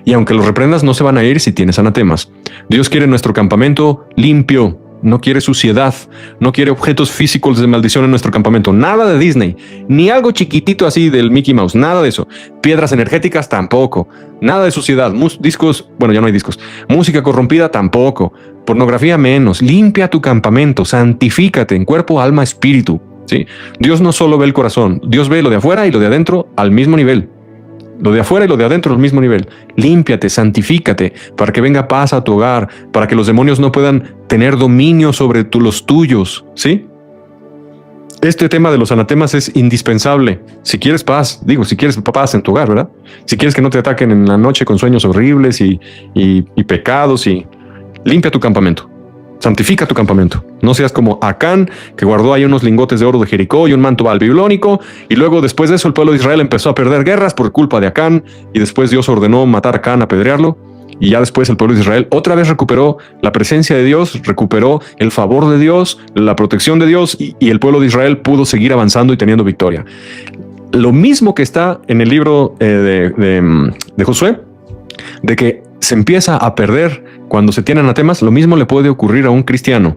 Y aunque los reprendas, no se van a ir si tienes anatemas. Dios quiere nuestro campamento limpio, no quiere suciedad, no quiere objetos físicos de maldición en nuestro campamento. Nada de Disney, ni algo chiquitito así del Mickey Mouse, nada de eso. Piedras energéticas tampoco, nada de suciedad. Discos, bueno, ya no hay discos. Música corrompida tampoco, pornografía menos. Limpia tu campamento, santifícate en cuerpo, alma, espíritu. ¿Sí? Dios no solo ve el corazón, Dios ve lo de afuera y lo de adentro al mismo nivel. Lo de afuera y lo de adentro al mismo nivel. Límpiate, santifícate, para que venga paz a tu hogar, para que los demonios no puedan tener dominio sobre los tuyos, ¿sí? Este tema de los anatemas es indispensable. Si quieres paz, si quieres paz en tu hogar, ¿verdad? Si quieres que no te ataquen en la noche con sueños horribles y pecados, y limpia tu campamento. Santifica tu campamento. No seas como Acán, que guardó ahí unos lingotes de oro de Jericó y un manto babilónico, y luego después de eso el pueblo de Israel empezó a perder guerras por culpa de Acán, y después Dios ordenó matar a Acán, apedrearlo, y ya después el pueblo de Israel otra vez recuperó la presencia de Dios, recuperó el favor de Dios, la protección de Dios, y el pueblo de Israel pudo seguir avanzando y teniendo victoria. Lo mismo que está en el libro de Josué, de que se empieza a perder cuando se tiene anatemas, lo mismo le puede ocurrir a un cristiano.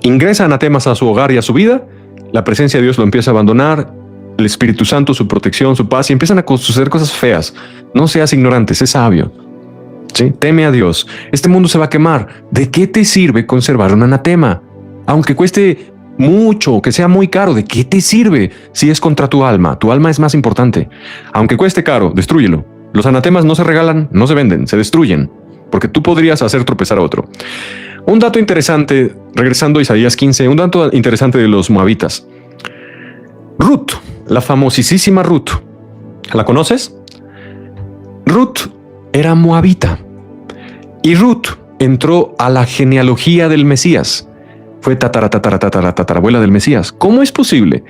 Ingresa anatemas a su hogar y a su vida, la presencia de Dios lo empieza a abandonar, el Espíritu Santo, su protección, su paz, y empiezan a suceder cosas feas. No seas ignorante, sé sabio. ¿Sí? Teme a Dios. Este mundo se va a quemar. ¿De qué te sirve conservar un anatema? Aunque cueste mucho, que sea muy caro, ¿de qué te sirve si es contra tu alma? Tu alma es más importante. Aunque cueste caro, destrúyelo. Los anatemas no se regalan, no se venden, se destruyen, porque tú podrías hacer tropezar a otro. Un dato interesante, regresando a Isaías 15, un dato interesante de los moabitas. Ruth, la famosísima Ruth, ¿la conoces? Ruth era moabita y Ruth entró a la genealogía del Mesías. Fue tatarabuela del Mesías. ¿Cómo es posible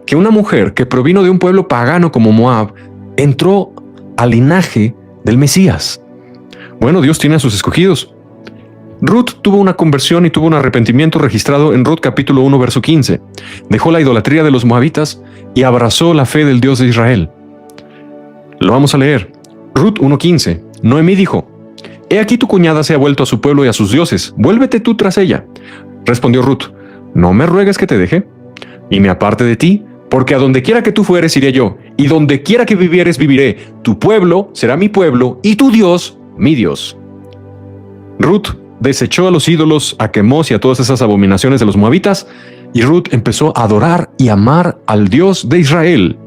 que una mujer que provino de un pueblo pagano como Moab entró al linaje del Mesías? Bueno, Dios tiene a sus escogidos. Ruth tuvo una conversión y tuvo un arrepentimiento registrado en Ruth capítulo 1 verso 15. Dejó la idolatría de los moabitas y abrazó la fe del Dios de Israel. Lo vamos a leer. Ruth 1:15. Noemí dijo: He aquí tu cuñada se ha vuelto a su pueblo y a sus dioses. Vuélvete tú tras ella. Respondió Ruth: No me ruegues que te deje y me aparte de ti, porque a donde quiera que tú fueres iré yo, y donde quiera que vivieres viviré. Tu pueblo será mi pueblo y tu Dios mi Dios. Ruth desechó a los ídolos, a Quemos y a todas esas abominaciones de los moabitas, y Ruth empezó a adorar y amar al Dios de Israel.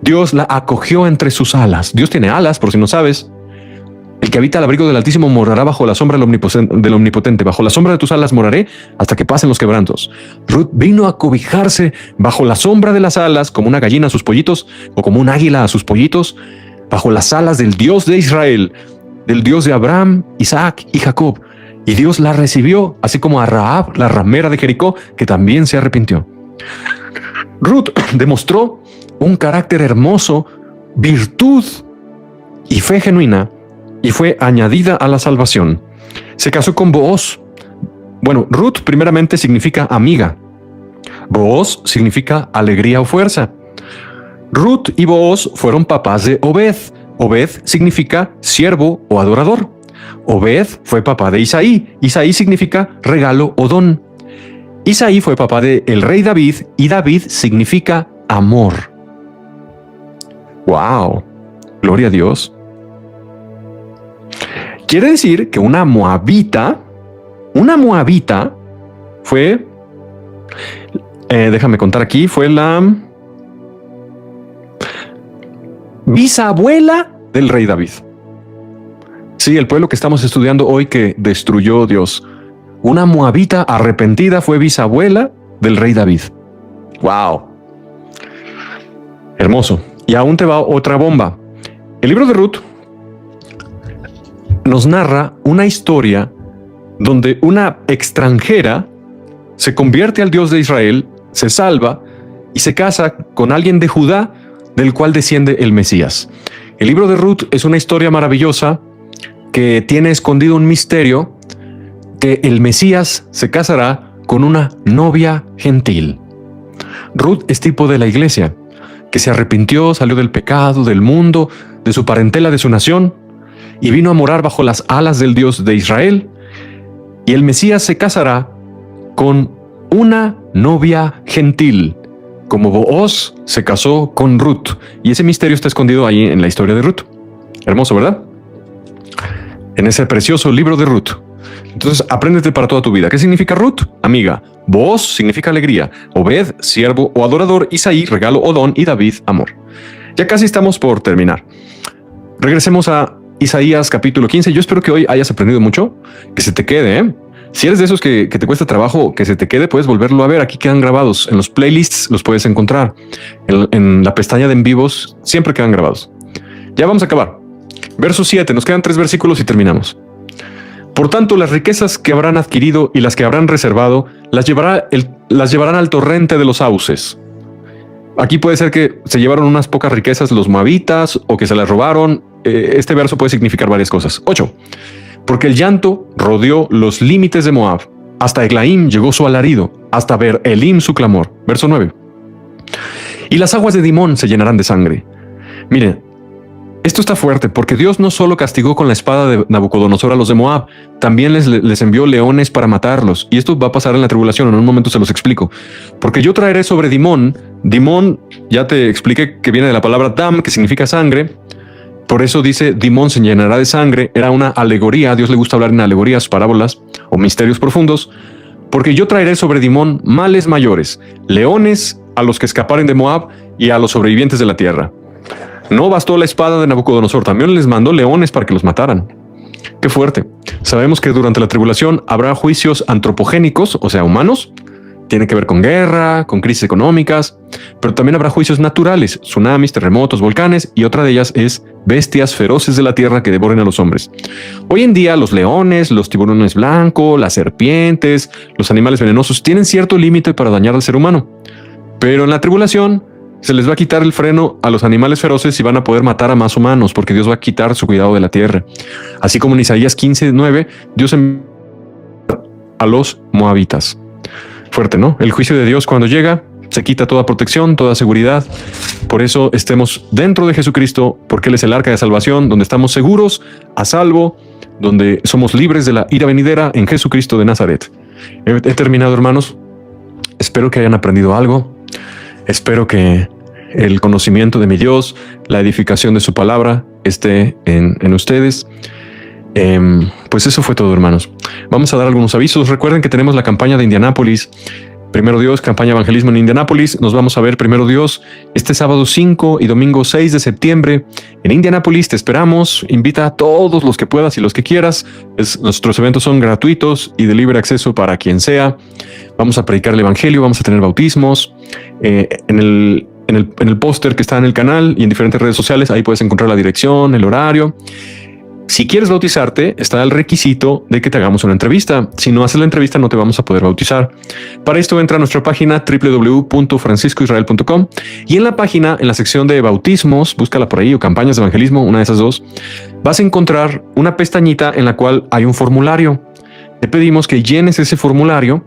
Dios la acogió entre sus alas. Dios tiene alas, por si no sabes. El que habita al abrigo del Altísimo morará bajo la sombra del Omnipotente. Bajo la sombra de tus alas moraré hasta que pasen los quebrantos. Ruth vino a cobijarse bajo la sombra de las alas, como una gallina a sus pollitos, o como un águila a sus pollitos, bajo las alas del Dios de Israel, del Dios de Abraham, Isaac y Jacob. Y Dios la recibió, así como a Rahab, la ramera de Jericó, que también se arrepintió. Ruth demostró un carácter hermoso, virtud y fe genuina, y fue añadida a la salvación. Se casó con Booz. Bueno, Ruth primeramente significa amiga. Booz significa alegría o fuerza. Ruth y Booz fueron papás de Obed. Obed significa siervo o adorador. Obed fue papá de Isaí. Isaí significa regalo o don. Isaí fue papá de el rey David, y David significa amor. ¡Wow! Gloria a Dios. Quiere decir que una moabita fue, déjame contar aquí, fue la bisabuela del rey David. Sí, el pueblo que estamos estudiando hoy que destruyó Dios. Una moabita arrepentida fue bisabuela del rey David. ¡Wow! Hermoso. Y aún te va otra bomba. El libro de Ruth nos narra una historia donde una extranjera se convierte al Dios de Israel, se salva y se casa con alguien de Judá, del cual desciende el Mesías. El libro de Ruth es una historia maravillosa que tiene escondido un misterio, que el Mesías se casará con una novia gentil. Ruth es tipo de la iglesia, que se arrepintió, salió del pecado, del mundo, de su parentela, de su nación, y vino a morar bajo las alas del Dios de Israel. Y el Mesías se casará con una novia gentil, como Booz se casó con Ruth. Y ese misterio está escondido ahí en la historia de Ruth. Hermoso, ¿verdad? En ese precioso libro de Ruth. Entonces, apréndete para toda tu vida. ¿Qué significa Ruth? Amiga. Booz significa alegría. Obed, siervo o adorador. Isaí, regalo o don. Y David, amor. Ya casi estamos por terminar. Regresemos a Isaías capítulo 15. Yo espero que hoy hayas aprendido mucho. Que se te quede, ¿eh? Si eres de esos que te cuesta trabajo que se te quede, puedes volverlo a ver. Aquí quedan grabados. En los playlists los puedes encontrar. En la pestaña de en vivos siempre quedan grabados. Ya vamos a acabar. Verso 7. Nos quedan 3 versículos y terminamos. Por tanto, las riquezas que habrán adquirido y las que habrán reservado las llevarán al torrente de los sauces. Aquí puede ser que se llevaron unas pocas riquezas los moabitas o que se las robaron. Este verso puede significar varias cosas. 8. Porque el llanto rodeó los límites de Moab. Hasta Eglaim llegó su alarido, hasta ver Elim su clamor. Verso 9. Y las aguas de Dimón se llenarán de sangre. Miren, esto está fuerte porque Dios no solo castigó con la espada de Nabucodonosor a los de Moab, también les envió leones para matarlos. Y esto va a pasar en la tribulación. En un momento se los explico. Porque yo traeré sobre Dimón. Dimón, ya te expliqué que viene de la palabra dam, que significa sangre. Por eso dice Dimón se llenará de sangre. Era una alegoría. A Dios le gusta hablar en alegorías, parábolas o misterios profundos. Porque yo traeré sobre Dimón males mayores, leones a los que escaparen de Moab y a los sobrevivientes de la tierra. No bastó la espada de Nabucodonosor, también les mandó leones para que los mataran. Qué fuerte. Sabemos que durante la tribulación habrá juicios antropogénicos, o sea, humanos. Tiene que ver con guerra, con crisis económicas, pero también habrá juicios naturales, tsunamis, terremotos, volcanes, y otra de ellas es bestias feroces de la tierra que devoren a los hombres. Hoy en día los leones, los tiburones blancos, las serpientes, los animales venenosos tienen cierto límite para dañar al ser humano, pero en la tribulación se les va a quitar el freno a los animales feroces y van a poder matar a más humanos porque Dios va a quitar su cuidado de la tierra. Así como en Isaías 15:9, Dios envió a los moabitas. Fuerte, ¿no? El juicio de Dios cuando llega, se quita toda protección, toda seguridad. Por eso estemos dentro de Jesucristo, porque Él es el arca de salvación, donde estamos seguros, a salvo, donde somos libres de la ira venidera en Jesucristo de Nazaret. He terminado, hermanos. Espero que hayan aprendido algo. Espero que el conocimiento de mi Dios, la edificación de su palabra esté en ustedes. Pues eso fue todo, hermanos. Vamos a dar algunos avisos. Recuerden que tenemos la campaña de Indianápolis. Primero Dios, campaña evangelismo en Indianápolis. Nos vamos a ver primero Dios este sábado 5 y domingo 6 de septiembre en Indianápolis. Te esperamos. Invita a todos los que puedas y los que quieras. Nuestros eventos son gratuitos y de libre acceso para quien sea. Vamos a predicar el evangelio, vamos a tener bautismos. En el póster que está en el canal y en diferentes redes sociales, ahí puedes encontrar la dirección, el horario. Si quieres bautizarte, está el requisito de que te hagamos una entrevista. Si no haces la entrevista, no te vamos a poder bautizar. Para esto entra a nuestra página www.franciscoisrael.com y en la página, en la sección de bautismos, búscala por ahí, o campañas de evangelismo, una de esas dos, vas a encontrar una pestañita en la cual hay un formulario. Te pedimos que llenes ese formulario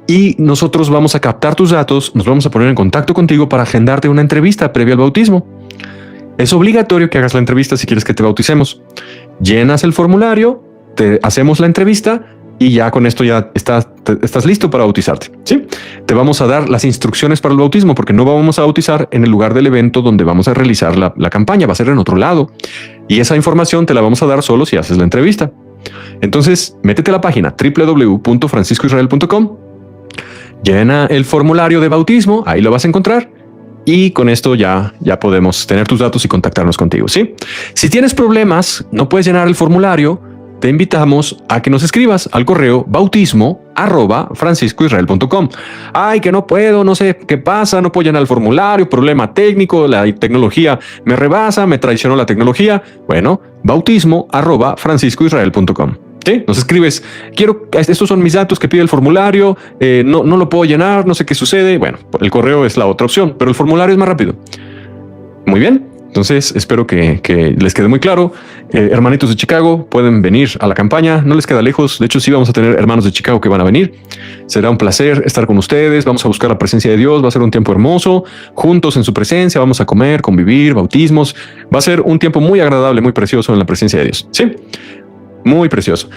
y nosotros vamos a captar tus datos, nos vamos a poner en contacto contigo para agendarte una entrevista previa al bautismo. Es obligatorio que hagas la entrevista si quieres que te bauticemos. Llenas el formulario, te hacemos la entrevista y ya con esto ya estás listo para bautizarte. ¿Sí? Te vamos a dar las instrucciones para el bautismo porque no vamos a bautizar en el lugar del evento donde vamos a realizar la campaña, va a ser en otro lado. Y esa información te la vamos a dar solo si haces la entrevista. Entonces, métete a la página www.franciscoisrael.com, llena el formulario de bautismo, ahí lo vas a encontrar. Y con esto ya podemos tener tus datos y contactarnos contigo, ¿sí? Si tienes problemas, no puedes llenar el formulario, te invitamos a que nos escribas al correo bautismo@franciscoisrael.com. Ay, que no puedo, no sé qué pasa, no puedo llenar el formulario, problema técnico, la tecnología me rebasa, me traicionó la tecnología. Bueno, bautismo@franciscoisrael.com. ¿Sí? Nos escribes, estos son mis datos que pide el formulario, no lo puedo llenar, no sé qué sucede. Bueno, el correo es la otra opción, pero el formulario es más rápido. Muy bien, Entonces espero que les quede muy claro. Hermanitos de Chicago pueden venir a la campaña, no les queda lejos. De hecho, sí vamos a tener hermanos de Chicago que van a venir. Será un placer estar con ustedes. Vamos a buscar la presencia de Dios. Va a ser un tiempo hermoso, juntos en su presencia. Vamos a comer, convivir, bautismos. Va a ser un tiempo muy agradable, muy precioso en la presencia de Dios. Sí, muy precioso.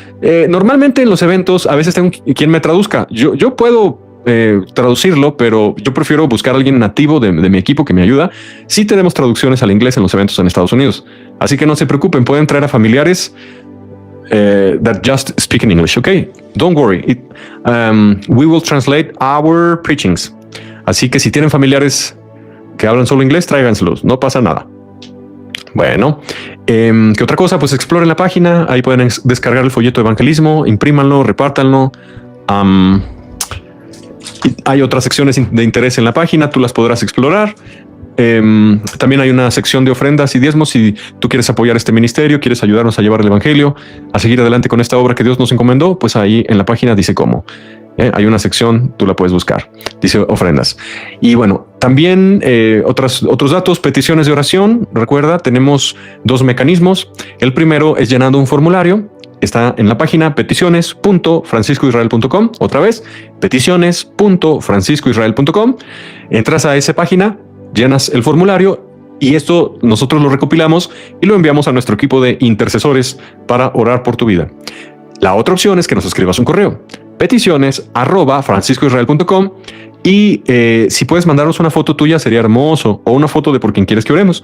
Normalmente en los eventos a veces tengo quien me traduzca. Yo puedo traducirlo, pero yo prefiero buscar a alguien nativo de mi equipo que me ayuda. Sí tenemos traducciones al inglés en los eventos en Estados Unidos, así que no se preocupen, pueden traer a familiares that just speak in English. Okay, don't worry. We will translate our preachings. Así que si tienen familiares que hablan solo inglés, tráiganselos, no pasa nada. Bueno, ¿qué otra cosa? Pues exploren la página, ahí pueden descargar el folleto de evangelismo, imprímanlo, repártanlo. Hay otras secciones de interés en la página, tú las podrás explorar. También hay una sección de ofrendas y diezmos. Si tú quieres apoyar este ministerio, quieres ayudarnos a llevar el evangelio, a seguir adelante con esta obra que Dios nos encomendó, pues ahí en la página dice cómo. Hay una sección, tú la puedes buscar, dice ofrendas. Y bueno, también otros datos, peticiones de oración. Recuerda, tenemos dos mecanismos. El primero es llenando un formulario. Está en la página peticiones.franciscoisrael.com. Otra vez, peticiones.franciscoisrael.com. Entras a esa página, llenas el formulario y esto nosotros lo recopilamos y lo enviamos a nuestro equipo de intercesores para orar por tu vida. La otra opción es que nos escribas un correo, peticiones@franciscoisrael.com. Y si puedes mandarnos una foto tuya sería hermoso, o una foto de por quien quieres que oremos.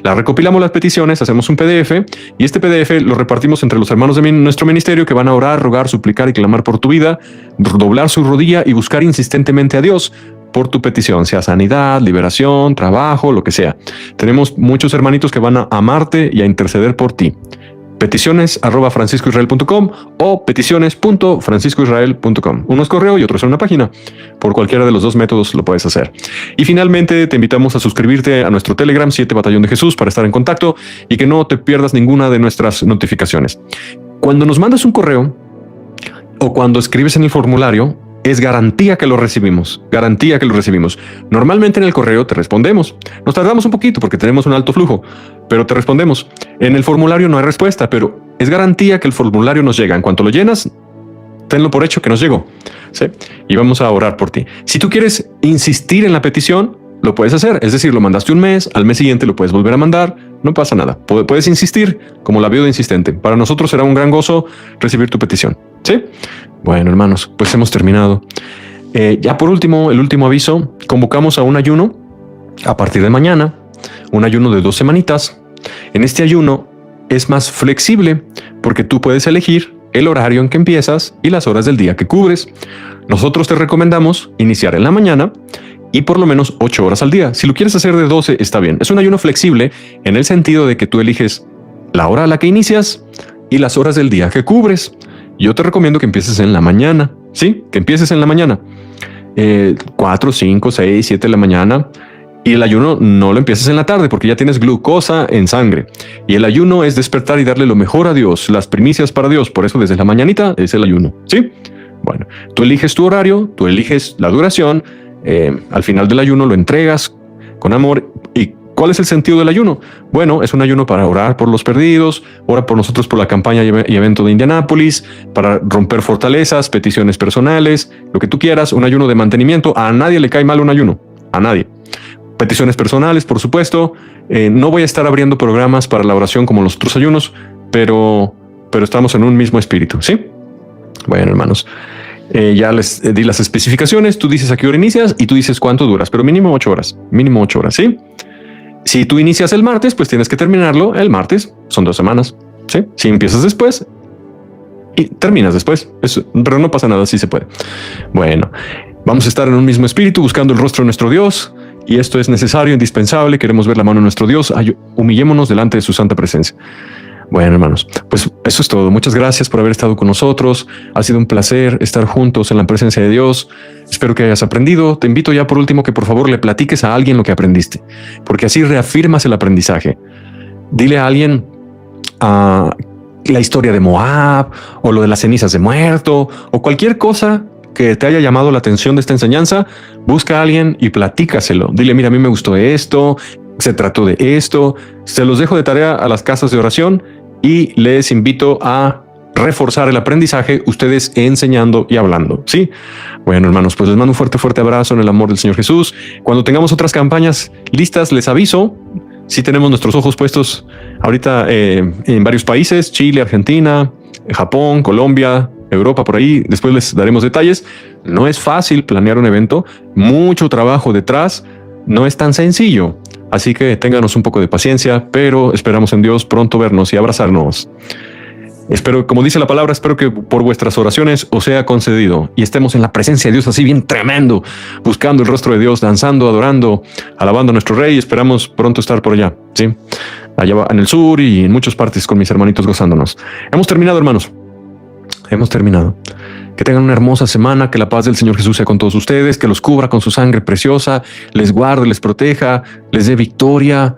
La recopilamos las peticiones, hacemos un PDF y este PDF lo repartimos entre los hermanos de nuestro ministerio que van a orar, rogar, suplicar y clamar por tu vida, doblar su rodilla y buscar insistentemente a Dios por tu petición, sea sanidad, liberación, trabajo, lo que sea. Tenemos muchos hermanitos que van a amarte y a interceder por ti. peticiones@franciscoisrael.com o peticiones.franciscoisrael.com. Uno es correo y otro es una página. Por cualquiera de los dos métodos lo puedes hacer. Y finalmente te invitamos a suscribirte a nuestro Telegram 7 Batallón de Jesús para estar en contacto y que no te pierdas ninguna de nuestras notificaciones. Cuando nos mandas un correo o cuando escribes en el formulario, es garantía que lo recibimos, garantía que lo recibimos. Normalmente en el correo te respondemos. Nos tardamos un poquito porque tenemos un alto flujo, pero te respondemos. En el formulario no hay respuesta, pero es garantía que el formulario nos llega. En cuanto lo llenas, tenlo por hecho que nos llegó. ¿Sí? Y vamos a orar por ti. Si tú quieres insistir en la petición, lo puedes hacer. Es decir, lo mandaste un mes, al mes siguiente lo puedes volver a mandar. No pasa nada. Puedes insistir como la viuda insistente. Para nosotros será un gran gozo recibir tu petición. ¿Sí? Bueno, hermanos, pues hemos terminado. Ya por último, el último aviso, convocamos a un ayuno a partir de mañana, un ayuno de 2 semanitas. En este ayuno es más flexible porque tú puedes elegir el horario en que empiezas y las horas del día que cubres. Nosotros te recomendamos iniciar en la mañana y por lo menos 8 horas al día. Si lo quieres hacer de 12, está bien. Es un ayuno flexible en el sentido de que tú eliges la hora a la que inicias y las horas del día que cubres. Yo te recomiendo que empieces en la mañana, ¿sí? Que empieces en la mañana. 4, 5, 6, 7 de la mañana. Y el ayuno no lo empieces en la tarde porque ya tienes glucosa en sangre. Y el ayuno es despertar y darle lo mejor a Dios, las primicias para Dios. Por eso desde la mañanita es el ayuno, ¿sí? Bueno, tú eliges tu horario, tú eliges la duración. Al final del ayuno lo entregas con amor. ¿Y cuál es el sentido del ayuno? Bueno, es un ayuno para orar por los perdidos, ora por nosotros por la campaña y evento de Indianápolis, para romper fortalezas, peticiones personales, lo que tú quieras, un ayuno de mantenimiento. A nadie le cae mal un ayuno, a nadie. Peticiones personales, por supuesto. No voy a estar abriendo programas para la oración como los otros ayunos, pero estamos en un mismo espíritu, ¿sí? Bueno, hermanos, ya les di las especificaciones. Tú dices a qué hora inicias y tú dices cuánto duras, pero mínimo 8 horas, ¿sí? Si tú inicias el martes, pues tienes que terminarlo el martes. Son 2 semanas, ¿sí? Si empiezas después y terminas después, pero no pasa nada, sí se puede. Bueno, vamos a estar en un mismo espíritu buscando el rostro de nuestro Dios. Y esto es necesario, indispensable. Queremos ver la mano de nuestro Dios. Humillémonos delante de su santa presencia. Bueno, hermanos, pues eso es todo. Muchas gracias por haber estado con nosotros. Ha sido un placer estar juntos en la presencia de Dios. Espero que hayas aprendido. Te invito ya por último que por favor le platiques a alguien lo que aprendiste, porque así reafirmas el aprendizaje. Dile a alguien la historia de Moab o lo de las cenizas de muerto o cualquier cosa que te haya llamado la atención de esta enseñanza. Busca a alguien y platícaselo. Dile, mira, a mí me gustó esto. se trató de esto. Se los dejo de tarea a las casas de oración y les invito a reforzar el aprendizaje, ustedes enseñando y hablando. Sí. Bueno, hermanos, pues les mando un fuerte abrazo en el amor del Señor Jesús. Cuando tengamos otras campañas listas, les aviso. Sí tenemos nuestros ojos puestos ahorita en varios países: Chile, Argentina, Japón, Colombia, Europa, por ahí. Después les daremos detalles. No es fácil planear un evento, mucho trabajo detrás, no es tan sencillo. Así que ténganos un poco de paciencia, pero esperamos en Dios pronto vernos y abrazarnos. Espero, como dice la palabra, espero que por vuestras oraciones os sea concedido y estemos en la presencia de Dios así bien tremendo, buscando el rostro de Dios, danzando, adorando, alabando a nuestro Rey. Esperamos pronto estar por allá, ¿sí? Allá en el sur y en muchas partes con mis hermanitos gozándonos. Hemos terminado, hermanos. Hemos terminado. Que tengan una hermosa semana, que la paz del Señor Jesús sea con todos ustedes, que los cubra con su sangre preciosa, les guarde, les proteja, les dé victoria,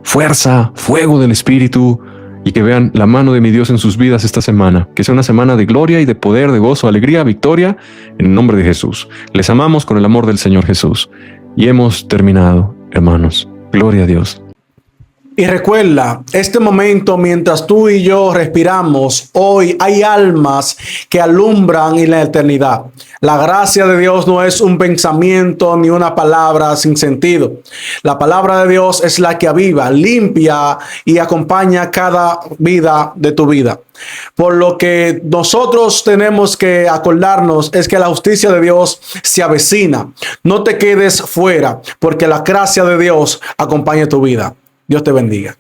fuerza, fuego del Espíritu, y que vean la mano de mi Dios en sus vidas esta semana. Que sea una semana de gloria y de poder, de gozo, alegría, victoria, en el nombre de Jesús. Les amamos con el amor del Señor Jesús. Y hemos terminado, hermanos. Gloria a Dios. Y recuerda, este momento mientras tú y yo respiramos, hoy hay almas que alumbran en la eternidad. La gracia de Dios no es un pensamiento ni una palabra sin sentido. La palabra de Dios es la que aviva, limpia y acompaña cada vida de tu vida. Por lo que nosotros tenemos que acordarnos es que la justicia de Dios se avecina. No te quedes fuera, porque la gracia de Dios acompaña tu vida. Dios te bendiga.